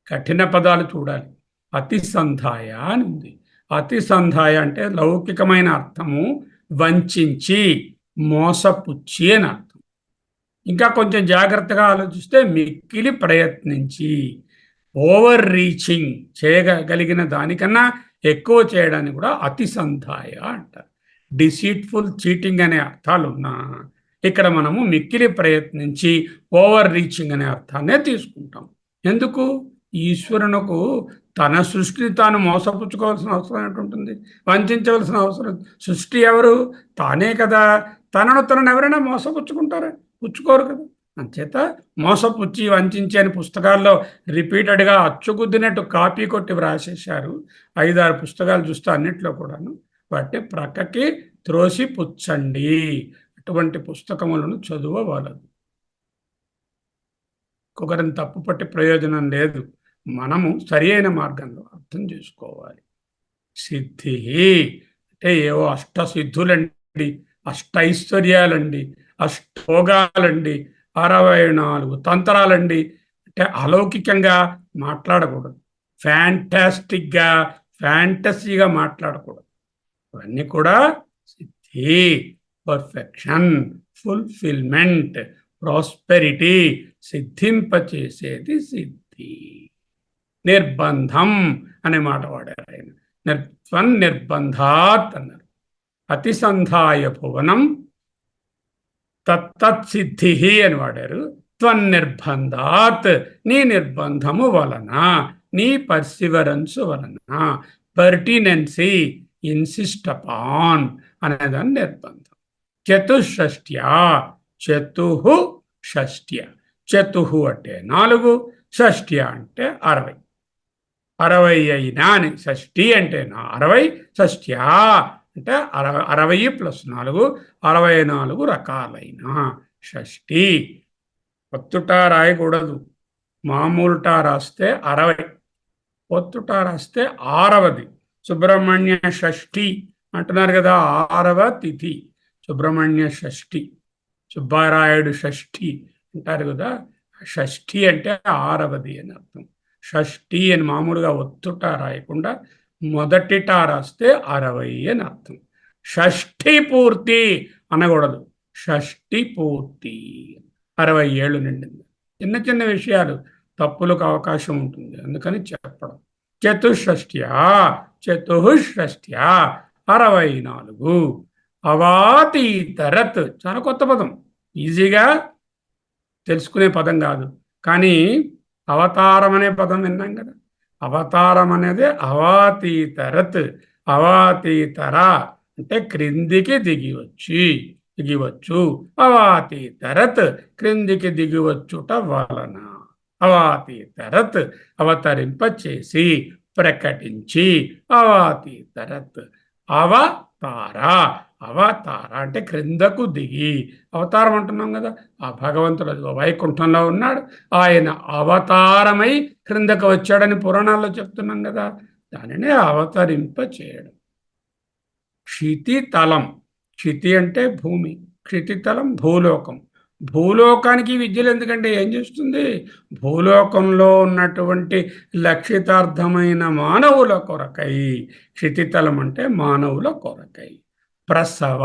కఠిన పదాలు చూడాలి. అతిసంధాయ అని ఉంది. అతిసంధాయ అంటే లౌకికమైన అర్థము వంచి, మోసపుచ్చి అని అర్థం. ఇంకా కొంచెం జాగ్రత్తగా ఆలోచిస్తే మిక్కిలి ప్రయత్నించి, ఓవర్ రీచింగ్, చేయగలిగిన దానికన్నా ఎక్కువ చేయడాన్ని కూడా అతిసంధాయ అంటారు. డిసీట్ఫుల్, చీటింగ్ అనే అర్థాలు ఉన్నా ఇక్కడ మనము మిక్కిలి ప్రయత్నించి ఓవర్ రీచింగ్ అనే అర్థాన్నే తీసుకుంటాం. ఎందుకు? ఈశ్వరునకు తన సృష్టిని తాను మోసపుచ్చుకోవాల్సిన అవసరం ఏంటుంటుంది? వంచవలసిన అవసరం? సృష్టి ఎవరు? తానే కదా. తనను ఎవరైనా మోసపుచ్చుకుంటారా? పుచ్చుకోరు కదా. అంచేత మోసపుచ్చి, వంచి అని పుస్తకాల్లో రిపీటెడ్గా అచ్చుగుద్దినట్టు కాపీ కొట్టి వ్రాసేశారు. 5-6 పుస్తకాలు చూస్తే అన్నిట్లో కూడాను వాటిని ప్రక్కకి త్రోసి పుచ్చండి. అటువంటి పుస్తకములను చదువవలదు. ఒకరిని తప్పుపట్టి ప్రయోజనం లేదు. మనము సరి అయిన మార్గంలో అర్థం చేసుకోవాలి. సిద్ధి అంటే ఏవో అష్టసిద్ధులండి, అష్టైశ్వర్యాలండి, అష్టోగాలండి, 64 తంత్రాలండి అంటే అలౌకికంగా మాట్లాడకూడదు. ఫ్యాంటాస్టిక్గా, ఫ్యాంటసీగా మాట్లాడకూడదు. ఇవన్నీ కూడా సిద్ధి. సిద్ధి, పర్ఫెక్షన్, ఫుల్ఫిల్మెంట్, ప్రాస్పెరిటీ సిద్ధింపచేసేది సిద్ధి. నిర్బంధం అనే మాట వాడారు ఆయన. నిర్బంధాత్ అన్నారు. అతిసంధాయ భువనం తత్సిద్ధి అని వాడారు. త్వన్నిర్బంధాత్ నీ నిర్బంధము వలన, నీ పర్సివరెన్స్ వలన, పర్టినెన్సీ, ఇన్సిస్ట్ అపాన్ అనేదాన్ని నిర్బంధం. చతుషష్ట్యా, చతుహు షష్ట్య. చతుహు అంటే 4, షష్ట్య అంటే 60. 60 అయినా అని. షష్ఠి అంటే 60, షష్ట్యా అంటే 60 + 4, 64 రకాలైన షష్ఠి. ఒత్తుటా రాయకూడదు. మామూలుటా రాస్తే 60, ఒత్తుటా రాస్తే 6వది. సుబ్రహ్మణ్య షష్ఠి అంటున్నారు కదా, 6వ తిథి సుబ్రహ్మణ్య షష్ఠి. సుబ్బారాయుడు షష్ఠి అంటారు కదా, షష్ఠి అంటే 6వది అని అర్థం. షష్ఠి అని మామూలుగా ఒత్తుట రాయకుండా మొదటిట రాస్తే 60 అని అర్థం. షష్ఠి పూర్తి అనకూడదు, షష్ఠి పూర్తి. 60 ఏళ్ళు నిండింది. చిన్న చిన్న విషయాలు తప్పులకు అవకాశం ఉంటుంది, అందుకని చెప్పడం. చతుషష్ట్యా, చతుషష్ట్యా 64. అవాతీతరత్ చాలా కొత్త పదం, ఈజీగా తెలుసుకునే పదం కాదు. కానీ అవతారం అనే పదం విన్నాం కదా, అవతారం అనేది అవాతీతరత్. అవాతీతర అంటే క్రిందికి దిగివచ్చు. అవాతీతరత్ క్రిందికి దిగివచ్చుట వలన. అవాతీతరత్ అవతరింపచేసి, ప్రకటించి. అవాతీతరత్ అవతార. అవతార అంటే క్రిందకు దిగి. అవతారం అంటున్నాం కదా, ఆ భగవంతుడు వైకుంఠంలో ఉన్నాడు, ఆయన అవతారమై క్రిందకు వచ్చాడని పురాణాల్లో చెప్తున్నాం కదా, దానినే అవతరింప చేయడం. క్షితితలం, క్షితి అంటే భూమి, క్షితితలం భూలోకం. భూలోకానికి విద్యలు ఎందుకంటే ఏం చేస్తుంది? భూలోకంలో ఉన్నటువంటి లక్షితార్థమైన మానవుల కొరకై. క్షితితలం అంటే మానవుల కొరకై. ప్రసవ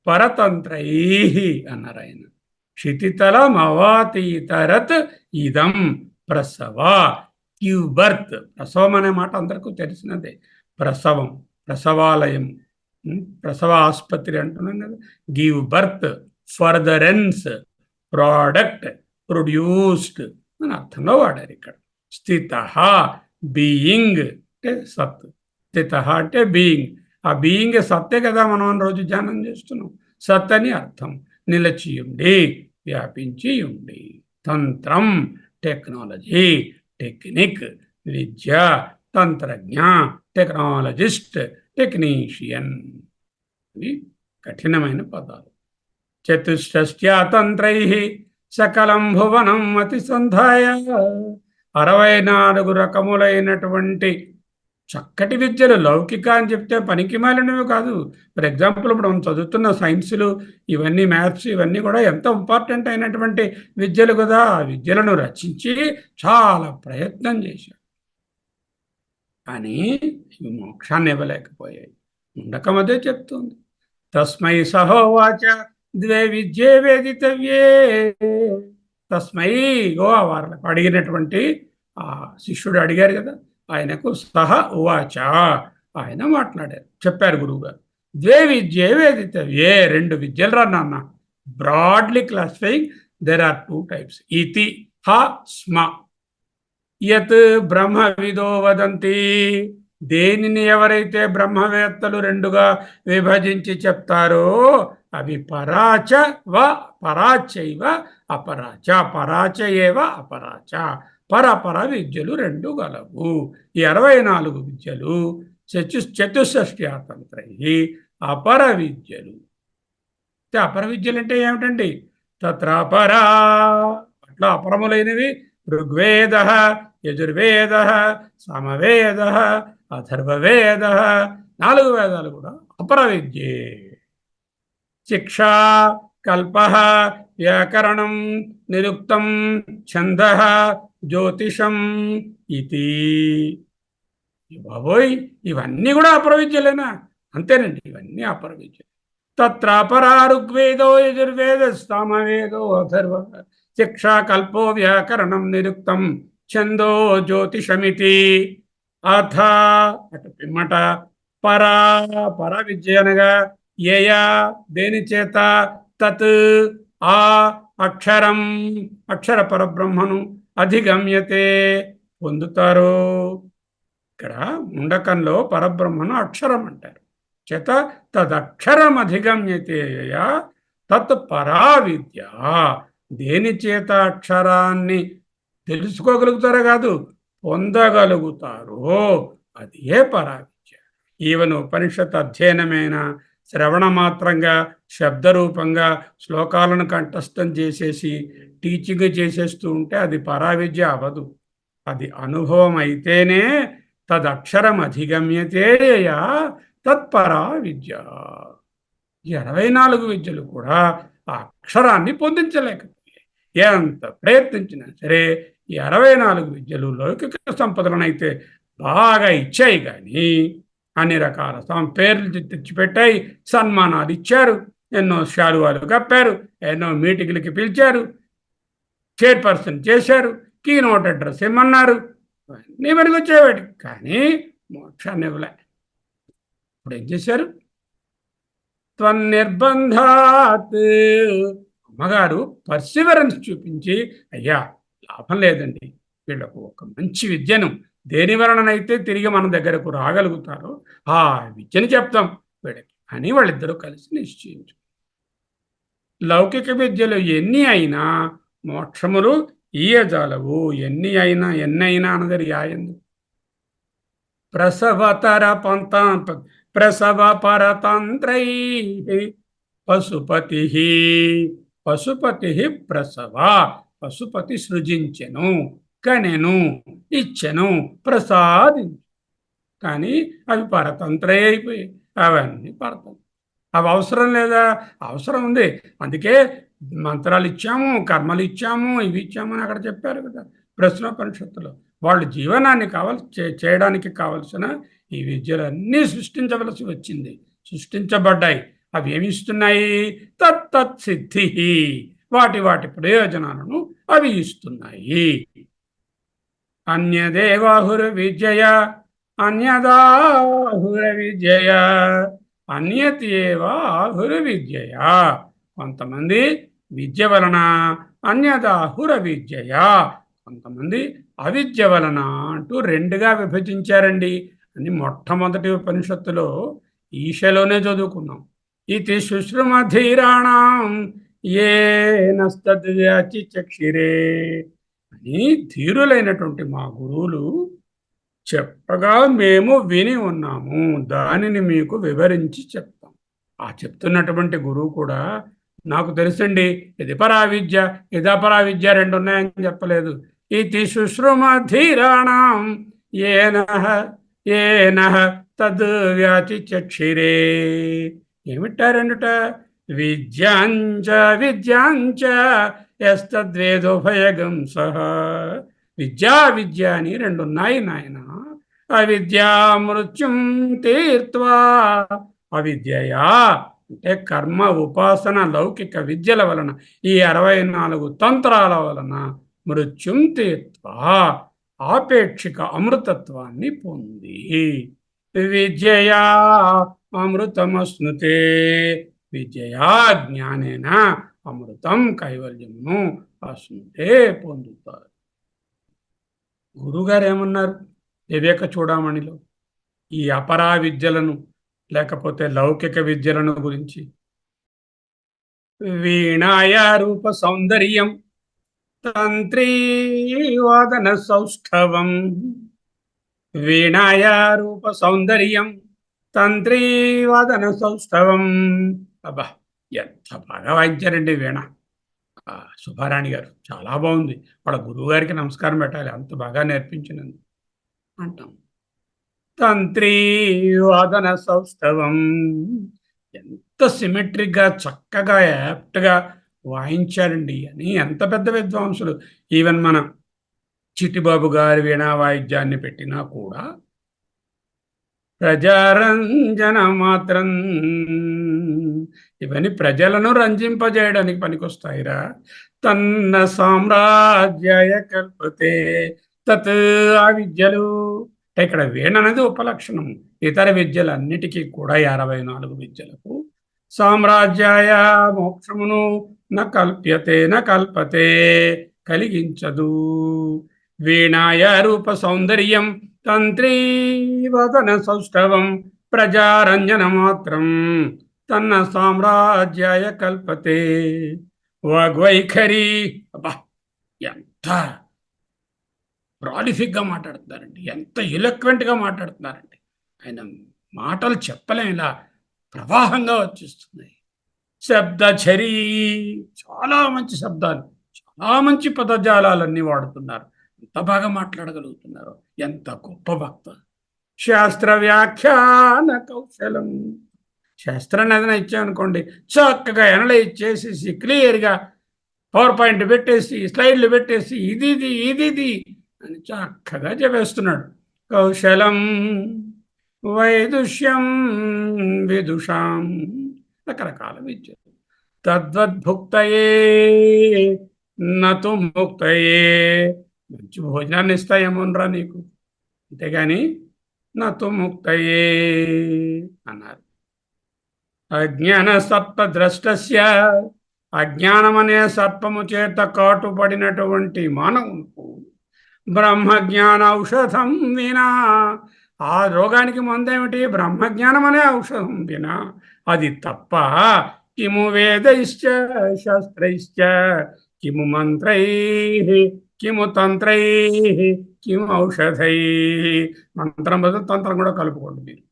పరతంత్రై అన్నారు ఆయన. క్షితితలం అవాతీతరత్ ఇదం ప్రసవ. గివ్ బర్త్, ప్రసవం అనే మాట అందరికీ తెలిసినదే. ప్రసవం, ప్రసవాలయం, ప్రసవ ఆసుపత్రి అంటున్నాం కదా. Give birth, furtherance, product, produced అని అర్థంలో వాడారు ఇక్కడ. స్థిత బీయింగ్ అంటే సత్. స్థిత అంటే బీయింగ్. ఆ బీయింగ్ సత్తే కదా మనం రోజు ధ్యానం చేస్తున్నాం. సత్ అని అర్థం. నిలచియుండి, వ్యాపించి ఉండి. తంత్రం టెక్నాలజీ, టెక్నిక్ విద్య, తంత్రజ్ఞ టెక్నాలజిస్ట్, టెక్నీషియన్. ఇవి కఠినమైన పదాలు. చతుష్ట్యా తంత్రై సకలం భువనం అతిసంధాయ. 64 రకములైనటువంటి చక్కటి విద్యలు. లౌకిక అని చెప్తే పనికి మాలినవి కాదు. ఫర్ ఎగ్జాంపుల్ ఇప్పుడు మనం చదువుతున్న సైన్సులు, ఇవన్నీ మ్యాథ్స్, ఇవన్నీ కూడా ఎంత ఇంపార్టెంట్ అయినటువంటి విద్యలు కదా. ఆ విద్యలను రచించి చాలా ప్రయత్నం చేశారు, కానీ ఇవి మోక్షాన్ని ఇవ్వలేకపోయాయి. ఉండకం అదే చెప్తుంది. తస్మై సహోవాచ ద్వే విద్యే వేదితవ్యే. తస్మై, వాళ్ళకు అడిగినటువంటి ఆ శిష్యుడు అడిగారు కదా, ఆయనకు సహ ఉవాచ, ఆయన మాట్లాడారు, చెప్పారు గురువు గారు. ద్వే విద్యే వేదితవ్యే, 2 విద్యలు రా నాన్న. Broadly classifying there are 2 types. ఇతి హ స్మ. యత్ బ్రహ్మవిదో వదంతి, దేనిని ఎవరైతే బ్రహ్మవేత్తలు 2గా విభజించి చెప్తారో అవి పరాచ వ పరాచైవ అపరాచ. పరాచ ఏవ అపరాచ. పరపర విద్యలు 2 గలవు. ఈ 64 విద్యలు చతుషష్ట్యా తంత్రై అపర విద్యలు. అపర విద్యలు అంటే ఏమిటండి? తత్రాపరా, అట్లా అపరములైనవి ఋగ్వేద, యజుర్వేద, సామవేద, అథర్వవేద, 4 వేదాలు కూడా అపర విద్యే. శిక్ష, కల్ప, వ్యాకరణం, నిరుక్తం, ఛంద, జ్యోతిషం ఇది. బాబోయ్, ఇవన్నీ కూడా అపర విద్యలేనా? అంతేనండి, ఇవన్నీ అపర విద్యలు. తత్ర అపరా ఋగ్వేదో యజుర్వేద సామవేదో అథర్వ శిక్షా కల్పో వ్యాకరణం నిరుక్తం ఛందో జ్యోతిషమితి అథ అటు పిమ్మట పరా పర విద్య అనగా ఏయా దేని చేత తత్ ఆ అక్షరం అక్షర పరబ్రహ్మను అధిగమ్యతే పొందుతారు. ఇక్కడ ముండకంలో పరబ్రహ్మను అక్షరం అంటారు. చేత తదక్షరం అధిగమ్యతేయ తత్ పరా విద్య. దేని చేత అక్షరాన్ని తెలుసుకోగలుగుతారో కాదు, పొందగలుగుతారో అది ఏ పరా విద్య. ఈవెన్ ఉపనిషత్ అధ్యయనమైన శ్రవణ మాత్రంగా శబ్దరూపంగా శ్లోకాలను కంఠస్థం చేసేసి టీచింగ్ చేసేస్తూ ఉంటే అది పరా విద్య అవ్వదు. అది అనుభవం అయితేనే తదక్షరం అధిగమ్యతేయ తత్పరా విద్య. ఈ 64 విద్యలు కూడా ఆ అక్షరాన్ని పొందించలేకపోయాయి. ఎంత ప్రయత్నించినా సరే ఈ 64 విద్యలు లౌకిక సంపదలను అయితే బాగా ఇచ్చాయి, కానీ అన్ని రకాల పేర్లు తెచ్చిపెట్టాయి, సన్మానాలు ఇచ్చారు, ఎన్నో శాలువాలు కప్పారు, ఎన్నో మీటింగ్లకి పిలిచారు, చైర్పర్సన్ చేశారు, కీనోట్ అడ్రస్ ఇమ్మన్నారు, అన్నీ మనకి వచ్చేవాటి, కానీ మోక్షాన్ని ఇవ్వలే. ఇప్పుడు ఏం చేశారు? త్వన్నిర్బంధాత్. అమ్మగారు పర్సివరెన్స్ చూపించి, అయ్యా లాభం లేదండి, వీళ్ళకు ఒక మంచి విద్యను దేని వలననైతే తిరిగి మన దగ్గరకు రాగలుగుతారో ఆ విద్యను చెప్తాం వీళ్ళకి అని వాళ్ళిద్దరూ కలిసి నిశ్చయించు. లౌకిక విద్యలు ఎన్ని అయినా మోక్షములు ఈయజాలవు. ఎన్నైనా అన్నది యాయందు. ప్రసవ పరతంత్రై పశుపతి. పశుపతి ప్రసవ, పశుపతి సృజించెను, కనెను, ఇచ్చెను, ప్రసాదించు. కానీ అవి పరతంత్రే అయిపోయాయి. అవన్నీ పరతంత్రం. అవి అవసరం లేదా? అవసరం ఉంది. అందుకే మంత్రాలు ఇచ్చాము, కర్మలు ఇచ్చాము, ఇవి ఇచ్చాము అని అక్కడ చెప్పారు కదా ప్రశ్నోపనిషత్తులో. వాళ్ళు జీవనాన్ని చేయడానికి కావలసిన ఈ విద్యలన్నీ సృష్టించవలసి వచ్చింది, సృష్టించబడ్డాయి. అవి ఏమి ఇస్తున్నాయి? తత్తత్ సిద్ధి. వాటి ప్రయోజనాలను అవి ఇస్తున్నాయి. అన్యదేవాహుర విద్యయ అన్యదాహుర విద్యయ అన్యతేవ ఆహుర విద్యయ. కొంతమంది విద్య వలన, అన్యదాహుర విద్యయ కొంతమంది అవిద్య వలన అంటూ రెండుగా విభజించారండి అని మొట్టమొదటి ఉపనిషత్తులో ఈశలోనే చదువుకున్నాం. ఇది శుశ్రుమధీరాణం ఏ నస్తద్వ్యాచి చక్షిరే అని ధీరులైనటువంటి మా గురువులు చెప్పగా మేము విని ఉన్నాము. దానిని మీకు వివరించి చెప్తాం. ఆ చెప్తున్నటువంటి గురువు కూడా నాకు తెలుసండి, ఇది పరావిద్య, ఇది అపరావిద్య, రెండు ఉన్నాయని చెప్పలేదు. ఇది శుశ్రుమధీరాణం ఏన తద్వ్యాచి చక్షిరే. ఏమిట్టారండుట? విద్యాంచ యస్తద్వేదోభయగం సహ. విద్య అని రెండు ఉన్నాయి నాయన. అవిద్యా మృత్యుం తీర్త్వా. అవిద్యయా అంటే కర్మ, ఉపాసన, లౌకిక విద్యల వలన, ఈ 64 తంత్రాల వలన మృత్యుం తీర్త్వా ఆపేక్షిక అమృతత్వాన్ని పొంది. విద్యయా అమృతమశ్నుతే. విద్యయా జ్ఞానేన అమృతం కైవల్యమును అశ్నుతే పొందుతారు. గురుగారు ఏమన్నారు వివేక చూడామణిలో ఈ అపరా విద్యలను లేకపోతే లౌకిక విద్యలను గురించి? వీణాయ రూప సౌందర్యం తంత్రీవాదన సౌష్ఠవం. వీణాయ రూప సౌందర్యం తంత్రీవాదన సౌష్ఠవం. అబ్బా, ఎంత బాగా వాయించారండి వీణ. సుబ్బారాణి గారు చాలా బాగుంది. వాళ్ళ గురువు గారికి నమస్కారం పెట్టాలి, అంత బాగా నేర్పించినందు అంటాం. తంత్రీవాదన సౌష్ఠవం. ఎంత సిమెట్రిక్గా, చక్కగా, యాప్ట్గా వాయించారండి అని ఎంత పెద్ద విద్వాంసులు. ఈవెన్ మన చిట్టిబాబు గారి వీణా వాయిద్యాన్ని పెట్టినా కూడా ప్రజారంజన మాత్రం. ఇవన్నీ ప్రజలను రంజింపజేయడానికి పనికొస్తాయిరా. తన్న సామ్రాజ్యాయ కల్పతే తత్. ఆ విద్యలు ఇక్కడ వీణ అనేది ఉపలక్షణం. ఇతర విద్యలన్నిటికీ కూడా 64 విద్యలకు సామ్రాజ్యాయ మోక్షమును న కల్పతే కలిగించదు. వీణాయ రూప సౌందర్యం తంత్రీవదన సౌష్ఠవం ప్రజారంజన మాత్రం తన్న సామ్రాజ్యాయ కల్పతే. వాగ్వైఖరి. అబ్బా, ఎంత ప్రాలిఫిక్గా మాట్లాడుతున్నారండి, ఎంత ఎలక్వెంట్గా మాట్లాడుతున్నారండి. ఆయన మాటలు చెప్పలేం, ఇలా ప్రవాహంగా వచ్చేస్తున్నాయి. శబ్దఛరీ, చాలా మంచి శబ్దాలు, చాలా మంచి పదజాలాలన్నీ వాడుతున్నారు. ఎంత బాగా మాట్లాడగలుగుతున్నారు, ఎంత గొప్ప భక్త. శాస్త్ర వ్యాఖ్యాన కౌశలం. శాస్త్రాన్ని ఏదైనా ఇచ్చామనుకోండి, చక్కగా అనలైజ్ చేసేసి క్లియర్గా పవర్ పాయింట్ పెట్టేసి స్లైడ్లు పెట్టేసి ఇది అని చక్కగా చెప్పేస్తున్నాడు. కౌశలం వైదుష్యం విదుషాం, రకరకాల విద్య. తద్వద్భుక్తయే నతు ముక్తయే. మంచి భోజనాన్ని ఇస్తాయేమోనరా నీకు, అంతేగాని నతు ముక్తయే అన్నారు. అజ్ఞాన సర్ప ద్రష్టస్య. అజ్ఞానమనే సర్పము చేత కాటుపడినటువంటి మానవులకు బ్రహ్మజ్ఞాన ఔషధం వినా. ఆ రోగానికి మందేమిటి? బ్రహ్మజ్ఞానం అనే ఔషధం వినా. అది తప్ప కిము వేదైశ్చ శాస్త్రైశ్చ కిము మంత్రై కిము తంత్రై కిము ఔషధై. మంత్రం బదులు తంత్రం కూడా కలుపుకోండి మీరు.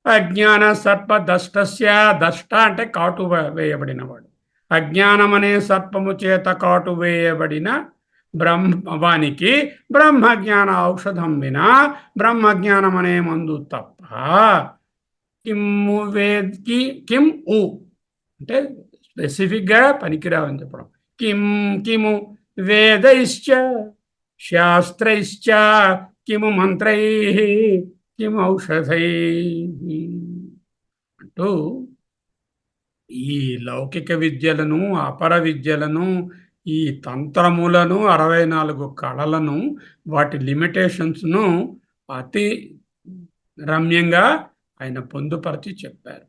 అజ్ఞాన సర్ప దష్టస్య. దష్ట అంటే కాటు వేయబడినవాడు. అజ్ఞానం అనే సర్పము చేత కాటు వేయబడిన వానికి బ్రహ్మజ్ఞాన ఔషధం వినా, బ్రహ్మజ్ఞానం అనే మందు తప్ప. కిమ్ము కిం ఉ అంటే స్పెసిఫిక్గా పనికిరావని చెప్పడం. కిము వేదైశ్చ శాస్త్రైశ్చ కిము మంత్రై కిము ఔషధై అంటూ ఈ లౌకిక విద్యలను, అపర విద్యలను, ఈ తంత్రములను, 64 కళలను, వాటి లిమిటేషన్స్ను అతి రమ్యంగా ఆయన పొందుపరిచి చెప్పారు.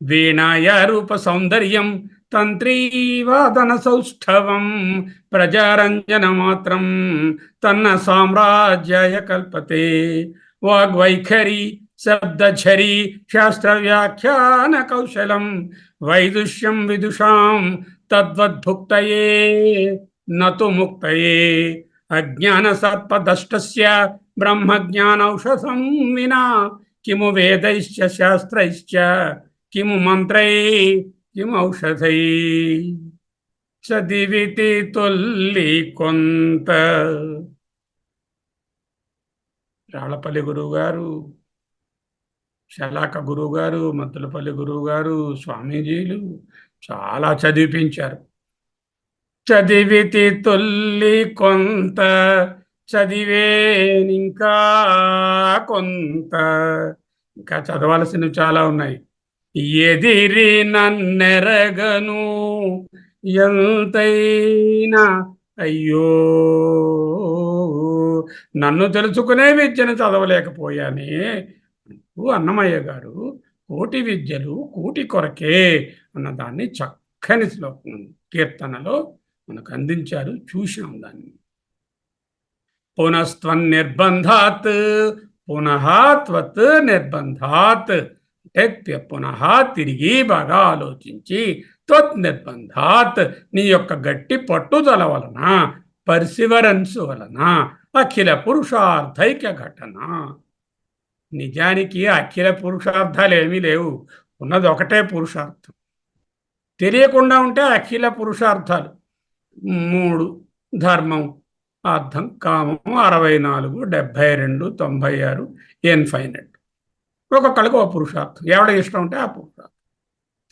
వీణాయ రూప సౌందర్యం తంత్రీవాదన సౌష్ఠవం ప్రజారంజన మాత్రం తన్న సామ్రాజ్యాయ కల్పతే. వాగ్వైఖరి శబ్దఝరి శాస్త్ర వ్యాఖ్యాన కౌశలం వైదుష్యం విదుషాం తద్వద్భుక్తయే నతు ముక్తయే. అజ్ఞాన సర్పదష్టస్య బ్రహ్మజ్ఞానౌషధం వినా కిము వేదైశ్చ శాస్త్రైశ్చ కిము మంత్రై కిము ఔషధై. చదివితి తొల్లి కొంత. రాళ్లపల్లి గురువు గారు, శలాక గురువు గారు, మద్దులపల్లి గురువు గారు, స్వామీజీలు చాలా చదివిపించారు. చదివితి తొల్లి కొంత చదివేనింకా కొంత. ఇంకా చదవాల్సినవి చాలా ఉన్నాయి. ఎదిరి నన్నెరగను ఎంతైనా అయ్యో, నన్ను తెలుసుకునే విద్యను చదవలేకపోయానే అంటూ అన్నమయ్య గారు కోటి విద్యలు కూటి కొరకే అన్నదాన్ని చక్కని శ్లోకం కీర్తనలో మనకు అందించారు. చూసాం దాన్ని. పునస్త్వన్నిర్బంధాత్ పునః త్వత్ నిర్బంధాత్ అంటే పునః తిరిగి బాగా ఆలోచించి, త్వత్ నిర్బంధాత్ నీ యొక్క గట్టి పట్టుదల వలన, పర్సివరెన్స్ వలన అఖిల పురుషార్థైక్య ఘటన. నిజానికి అఖిల పురుషార్థాలు ఏమీ లేవు, ఉన్నది ఒకటే పురుషార్థం. తెలియకుండా ఉంటే అఖిల పురుషార్థాలు 3: ధర్మం, అర్థం, కామం. 64, 72, 96 ఇన్ఫైనట్. ఒక్కొక్కడికి ఒక పురుషార్థం. ఎవడ ఇష్టం ఉంటే ఆ పురుషార్థం.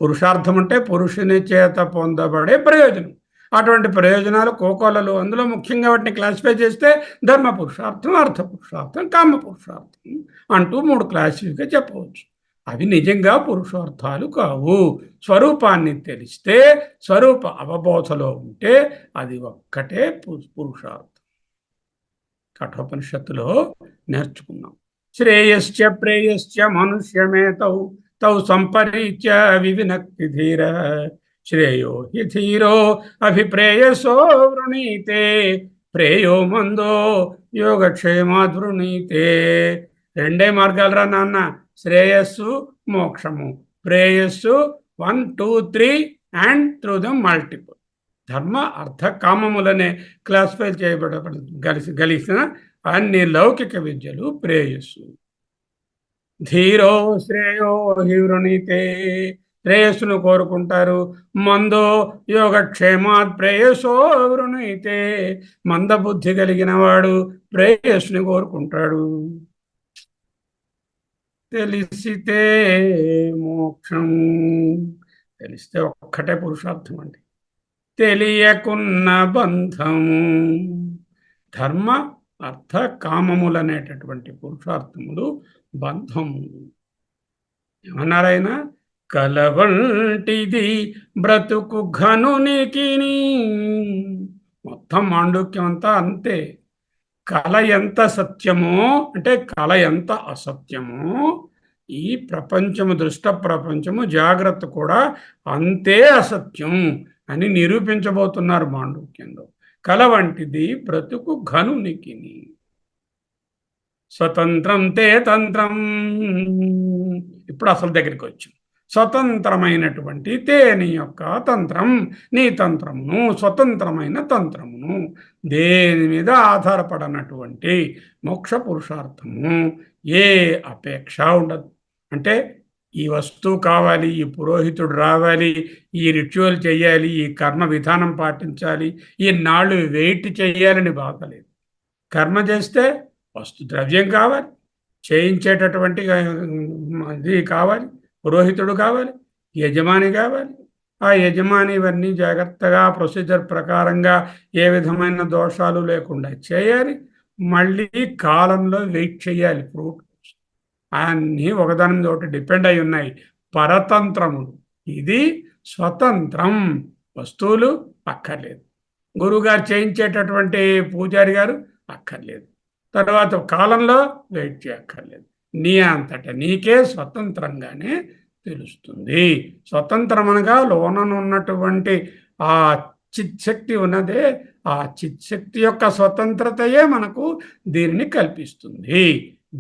పురుషార్థం అంటే పురుషుని చేత పొందబడే ప్రయోజనం. అటువంటి ప్రయోజనాలు కోకొల్లలు. అందులో ముఖ్యంగా వాటిని క్లాసిఫై చేస్తే ధర్మ పురుషార్థం, అర్థ పురుషార్థం, కామ పురుషార్థం అంటూ 3 క్లాసిఫైగా చెప్పవచ్చు. అవి నిజంగా పురుషార్థాలు కావు. స్వరూపాన్ని తెలిస్తే, స్వరూప అవబోధలో ఉంటే అది ఒక్కటే పురుషార్థం. కఠోపనిషత్తులో నేర్చుకున్నాం. శ్రేయశ్చ ప్రేయశ్చ మనుష్యమేతౌ తౌ సంపరీత్య వివినక్తి ధీర శ్రేయో హి ధీరో అభిప్రేయసో వృణీతే ప్రేయో మందో యోగక్షేమాద్వృణీతే. 2 మార్గాలు రా నాన్న, శ్రేయస్సు, మోక్షము. ప్రేయస్సు 1, 2, 3 అండ్ త్రూ ద మల్టిపుల్. ధర్మ అర్థ కామములనే క్లాసిఫై గలిసిన అన్ని లౌకిక విద్యలు ప్రేయస్సు. ధీరో శ్రేయో హివృణీతే, శ్రేయస్సును కోరుకుంటారు. మందో యోగక్షేమాత్ ప్రేయసో వృణీతే, మందబుద్ధి కలిగిన వాడు ప్రేయస్సుని కోరుకుంటాడు. తెలిసితే మోక్షం, తెలిస్తే ఒక్కటే పురుషార్థం అండి. తెలియకున్న బంధము. ధర్మ అర్థ కామములనేటటువంటి పురుషార్థములు బంధములు. ఏమన్నారైనా, కలవంటిది బ్రతుకు ఘనునికి. మొత్తం మాండూక్యం అంతా అంతే. కళ ఎంత సత్యమో అంటే కళ ఎంత అసత్యమో, ఈ ప్రపంచము, దృష్ట ప్రపంచము, జాగ్రత్త కూడా అంతే అసత్యం అని నిరూపించబోతున్నారు మాండూక్యంలో. కళ వంటిది బ్రతుకు ఘనునికి. స్వతంత్రం తే తంత్రం. ఇప్పుడు అసలు దగ్గరికి వచ్చి, స్వతంత్రమైనటువంటి తేని యొక్క తంత్రం, నీ తంత్రమును, స్వతంత్రమైన తంత్రమును, దేని మీద ఆధారపడనటువంటి మోక్ష పురుషార్థము ఏ అపేక్ష ఉండదు. అంటే ఈ వస్తువు కావాలి, ఈ పురోహితుడు రావాలి, ఈ రిచువల్ చేయాలి, ఈ కర్మ విధానం పాటించాలి, ఈ నాళ్ళు వెయిట్ చేయాలని బాధలేదు. కర్మ చేస్తే వస్తు ద్రవ్యం కావాలి, చేయించేటటువంటి ఇది కావాలి, పురోహితుడు కావాలి, యజమాని కావాలి. ఆ యజమాని ఇవన్నీ జాగ్రత్తగా ప్రొసీజర్ ప్రకారంగా ఏ విధమైన దోషాలు లేకుండా చేయాలి. మళ్ళీ కాలంలో వెయిట్ చేయాలి. ఫ్రూట్ అన్నీ ఒకదాని మీద ఒకటి డిపెండ్ అయి ఉన్నాయి. పరతంత్రములు. ఇది స్వతంత్రం. వస్తువులు అక్కర్లేదు. గురువుగారు చేయించేటటువంటి పూజారి గారు అక్కర్లేదు. తర్వాత కాలంలో వెయిట్ చేయక్కర్లేదు. నీ అంతట నీకే స్వతంత్రంగానే తెలుస్తుంది. స్వతంత్రం అనగా లోననున్నటువంటి ఆ చిత్శక్తి ఉన్నదే, ఆ చిత్శక్తి యొక్క స్వతంత్రతయే మనకు దీనిని కల్పిస్తుంది.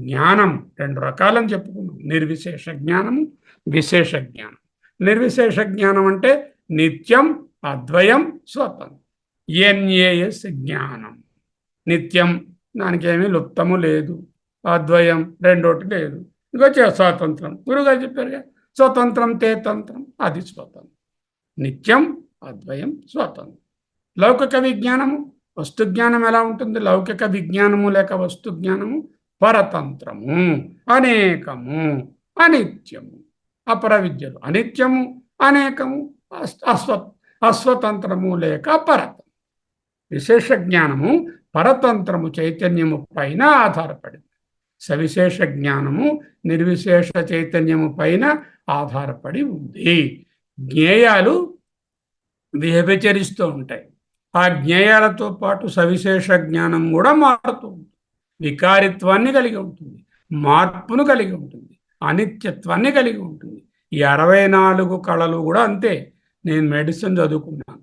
జ్ఞానం 2 రకాలని చెప్పుకున్నాం. నిర్విశేష జ్ఞానము, విశేష జ్ఞానం. నిర్విశేష జ్ఞానం అంటే నిత్యం, అద్వయం, స్వతంత్రం. ఎన్ఏఎస్ జ్ఞానం. నిత్యం, దానికి ఏమీ లుప్తము లేదు. అద్వయం, రెండోటి లేదు. ఇంకొచ్చే స్వాతంత్రం. గురువుగారు చెప్పారుగా, స్వతంత్రం తే తంత్రం. అది స్వతంత్రం. నిత్యం, అద్వయం, స్వతంత్రం. లౌకిక విజ్ఞానము, వస్తు జ్ఞానం ఎలా ఉంటుంది? లౌకిక విజ్ఞానము లేక వస్తు జ్ఞానము పరతంత్రము, అనేకము, అనిత్యము. అపర విద్యలు అనిత్యము, అనేకము, అస్వతంత్రము లేక పరతం. విశేష జ్ఞానము పరతంత్రము చైతన్యము పైన ఆధారపడింది. సవిశేష జ్ఞానము నిర్విశేష చైతన్యము పైన ఆధారపడి ఉంది. జ్ఞేయాలు వ్యభిచరిస్తూ ఉంటాయి. ఆ జ్ఞేయాలతో పాటు సవిశేష జ్ఞానం కూడా మారుతూ ఉంటుంది. వికారిత్వాన్ని కలిగి ఉంటుంది, మార్పును కలిగి ఉంటుంది, అనిత్యత్వాన్ని కలిగి ఉంటుంది. ఈ 64 కళలు కూడా అంతే. నేను మెడిసిన్ చదువుకున్నాను,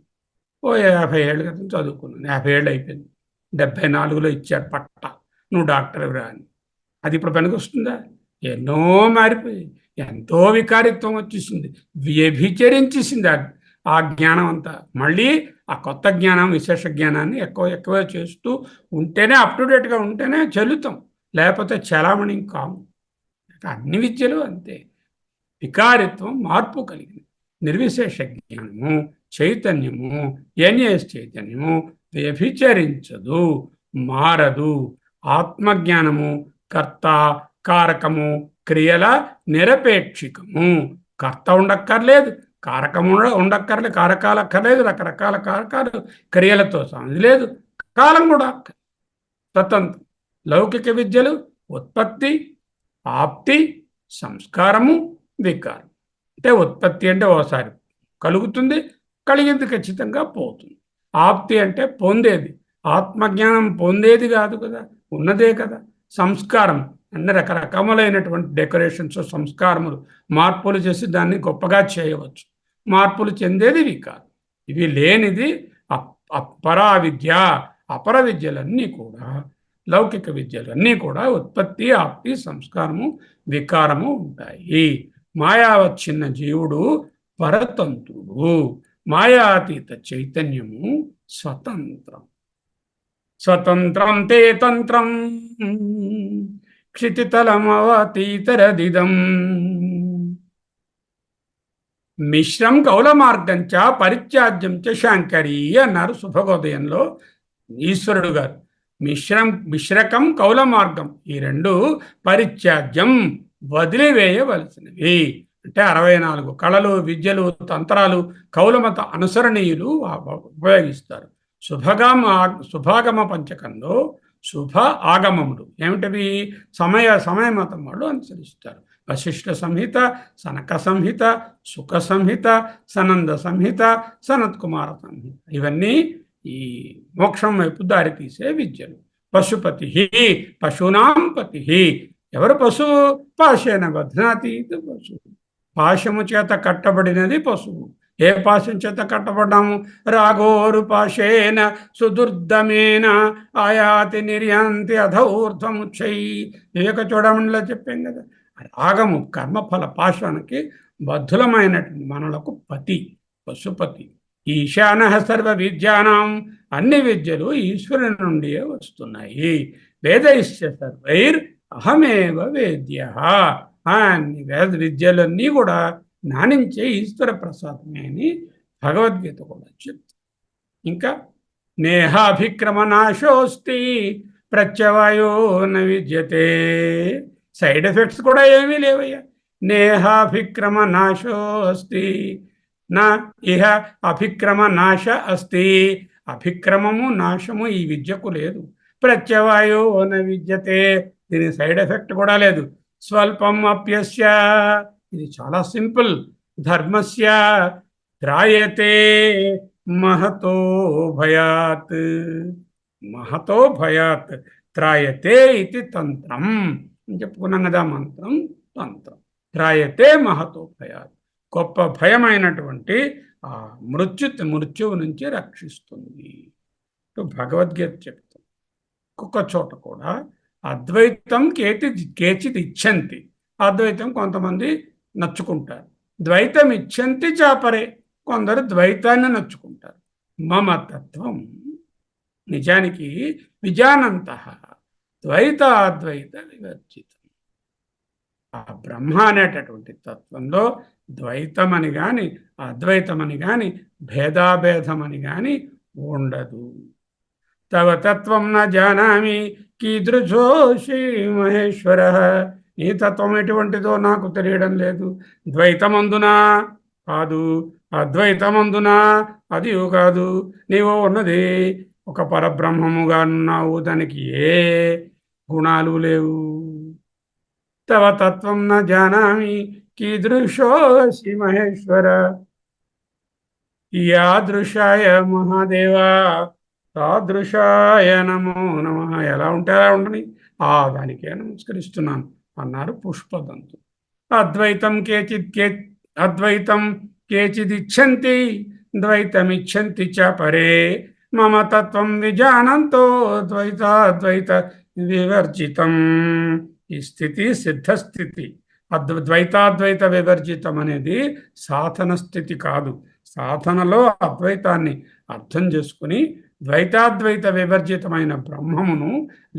50 ఏళ్ళ క్రితం చదువుకున్నాను. 50 ఏళ్ళు అయిపోయింది. 74లో ఇచ్చారు పట్టా, నువ్వు డాక్టర్ రా అని. అది ఇప్పుడు పనికి వస్తుందా? ఎన్నో మారిపోయి, ఎంతో వికారిత్వం వచ్చేసింది, వ్యభిచరించేసింది ఆ జ్ఞానం అంతా. మళ్ళీ ఆ కొత్త జ్ఞానం, విశేష జ్ఞానాన్ని ఎక్కువ చేస్తూ ఉంటేనే, అప్ టు డేట్గా ఉంటేనే చెల్లుతాం, లేకపోతే చలామణి కాము. అన్ని విద్యలు అంతే. వికారిత్వం, మార్పు కలిగింది. నిర్విశేష జ్ఞానము, చైతన్యము, ఎన్ఏఎస్ చైతన్యము వ్యభిచరించదు, మారదు. ఆత్మజ్ఞానము కర్త, కారకము, క్రియల నిరపేక్షికము. కర్త ఉండక్కర్లేదు, కారకం ఉండక్కర్లేదు, కారకాలు అక్కర్లేదు, రకరకాల కారకాలు క్రియలతో ఇది లేదు, కాలం కూడా స్వతంత్రం. లౌకిక విద్యలు ఉత్పత్తి, ఆప్తి, సంస్కారము, వికారం. అంటే ఉత్పత్తి అంటే ఓసారి కలుగుతుంది, కలిగింది ఖచ్చితంగా పోతుంది. ఆప్తి అంటే పొందేది, ఆత్మజ్ఞానం పొందేది కాదు కదా, ఉన్నదే కదా. సంస్కారం అన్ని రకరకములైనటువంటి డెకరేషన్స్, సంస్కారములు మార్పులు చేసి దాన్ని గొప్పగా చేయవచ్చు. మార్పులు చెందేది వికారం. ఇవి లేనిది అపరా విద్య. అపర విద్యలన్నీ కూడా, లౌకిక విద్యలన్నీ కూడా ఉత్పత్తి, ఆప్తి, సంస్కారము, వికారము ఉంటాయి. మాయావచ్ఛిన్న జీవుడు పరతంత్రుడు, మాయాతీత చైతన్యము స్వతంత్రం. స్వతంత్రం తే తంత్రం క్షితితలమవతీతరదిదం మిశ్రం కౌల మార్గం చ పరిత్యాజ్యం చ శాంకరీ అన్నారు శుభోదయంలో ఈశ్వరుడు గారు. మిశ్రకం కౌల మార్గం, ఈ రెండు పరిత్యాజ్యం వదిలివేయవలసినవి. అంటే 64 కళలు, విద్యలు, తంత్రాలు కౌలమత అనుసరణీయులు ఉపయోగిస్తారు. శుభాగమ పంచకంలో శుభ ఆగమములు ఏమిటవి? సమయమతం వాళ్ళు అనుసరిస్తారు. వశిష్ఠ సంహిత, సనక సంహిత, సుఖ సంహిత, సనంద సంహిత, సనత్కుమార సంహిత, ఇవన్నీ ఈ మోక్షం వైపు దారి తీసే విద్యలు. పశుపతి, పశూనాం పతి. ఎవరు పశువు? పాశేన బధ్నాతి పశువు. పాశము చేత కట్టబడినది పశువు. ఏ పాశం చేత కట్టబడ్డాము? రాగోరు పాశేన సుదుర్దమేన ఆయాతి నిర్యాంతి అధౌర్ధముచ్చై. వివేక చూడమనిలో చెప్పాం కదా. రాగము కర్మఫల పాశానికి బద్ధులమైనటువంటి మనలకు పతి, పశుపతి. ఈశాన సర్వ విద్యానాం, అన్ని విద్యలు ఈశ్వరుని నుండియే వస్తున్నాయి. వేదైశ్చ సర్వైర్ అహమేవ వేద్య. అన్ని వేద విద్యలన్నీ కూడా నానించే ఈశ్వర ప్రసాదమే అని భగవద్గీత కూడా చెప్తుంది. ఇంకా నేహాభిక్రమ నాశోస్తి ప్రత్యవాయో న విద్యతే. సైడ్ ఎఫెక్ట్స్ కూడా ఏమీ లేవయ్యా. నేహాభిక్రమ నాశో అస్తి, నా ఇహ అభిక్రమ నాశ అస్తి. అభిక్రమము, నాశము ఈ విద్యకు లేదు. ప్రత్యవాయో న విద్యతే, దీని సైడ్ ఎఫెక్ట్ కూడా లేదు. స్వల్పం అప్యస్య, ఇది చాలా సింపుల్. ధర్మస్య త్రాయతే మహతో భయాత్. మహతో భయాత్ త్రాయతే ఇది తంత్రం అని చెప్పుకున్నాం కదా. మంత్రం తంత్రం. త్రాయతే మహతో భయాత్, గొప్ప భయమైనటువంటి ఆ మృత్యువు నుంచి రక్షిస్తుంది. భగవద్గీత చెప్తుంది. ఒక్కొక్క చోట కూడా అద్వైతం కేచిత్ ఇచ్చంతి. అద్వైతం కొంతమంది నచ్చుకుంటారు. ద్వైతం ఇచ్చంతి చాపరే, కొందరు ద్వైతాన్ని నచ్చుకుంటారు. మమ తత్వం నిజానికి విజానంత ద్వైతాద్వైత వివర్జితం. ఆ బ్రహ్మ అనేటటువంటి తత్వంలో ద్వైతమని కానీ అద్వైతమని కానీ భేదాభేదమని కానీ ఉండదు. తవ తత్వం న జానామి కీదృశోషి మహేశ్వర. నీ తత్వం ఎటువంటిదో నాకు తెలియడం లేదు. ద్వైతమందునా కాదు, అద్వైతమందునా అది కాదు. నీవు ఉన్నది ఒక పరబ్రహ్మముగా ఉన్నావు, దానికి ఏ గుణాలు లేవు. తవ తత్వం న జానామి కీదృశోషి మహేశ్వర. యాదృశాయ మహాదేవా తాదృశాయ నమో నమః. ఎలా ఉంటే అలా ఉండని, దానికే నమస్కరిస్తున్నాను అన్నారు పుష్పదంతు. అద్వైతం కేచిదిచ్చంతి ద్వైతమిచ్చంతి చ పరే. మమ తత్వం విజానంతో ద్వైతాద్వైత వివర్జితం. ఈ స్థితి సిద్ధస్థితి. ద్వైతాద్వైత వివర్జితం అనేది సాధన స్థితి కాదు. సాధనలో అద్వైతాన్ని అర్థం చేసుకుని ద్వైతాద్వైత వివర్జితమైన బ్రహ్మమును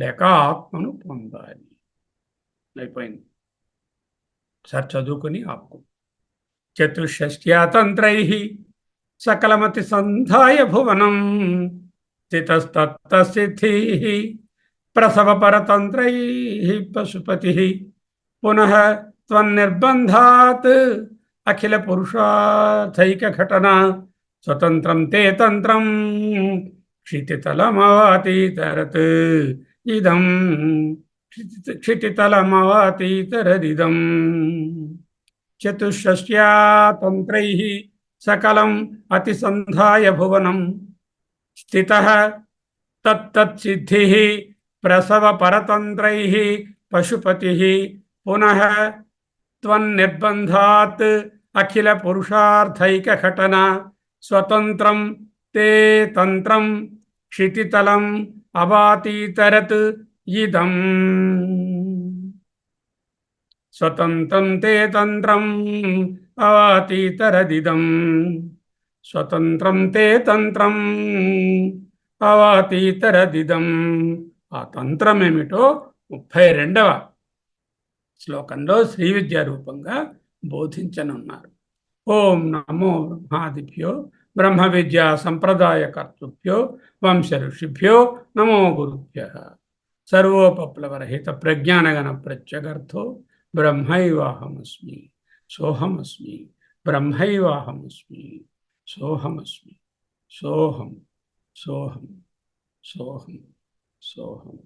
లేక ఆత్మను పొందాలి. అయిపోయింది. సార్ చదువుకుని ఆపు. చతుషష్ట్యాతంత్రై సకలమతి సంధాయ భువనం స్థితస్తత్సిద్ధి ప్రసవ పరతంత్రై పశుపతి. పునః త్వన్నిర్బంధాత్ అఖిల పురుషార్థైక ఘటన స్వతంత్రం తే తంత్రం క్షితితలమవాతీతరత్ ఇదం క్షితితలమవాతీతరదిదం చతుషష్ట్యా తంత్రైః సకలం అతిసంధాయ భువనం స్థితః తత్తత్సిద్ధిః ప్రసవ పరతంత్రైః పశుపతిః పునః త్వన్నిర్బంధాత్ అఖిల పురుషార్థైక ఘటన స్వతంత్రం తే తంత్రం క్షితితలం అవాతీతరత్ ఇదం స్వతంత్రం తే తంత్రం అవాతీతరదిదం స్వతంత్రం తే తంత్రం అవాతీతరదిదం. ఆ తంత్రం ఏమిటో 32వ శ్లోకంలో శ్రీ విద్యా రూపంగా బోధించనున్నారు. ఓం నమో బ్రహ్మాదిభ్యో బ్రహ్మ విద్యా సంప్రదాయకర్తృభ్యో వంశ ఋషిభ్యో నమో గురుభ్యః. సర్వోపప్లవరహిత ప్రజ్ఞానగణ ప్రత్యగర్థో బ్రహ్మైవాహమస్మి సోహమస్మి బ్రహ్మైవాహమస్మి సోహమస్మి సోహం సోహం సోహం సోహం.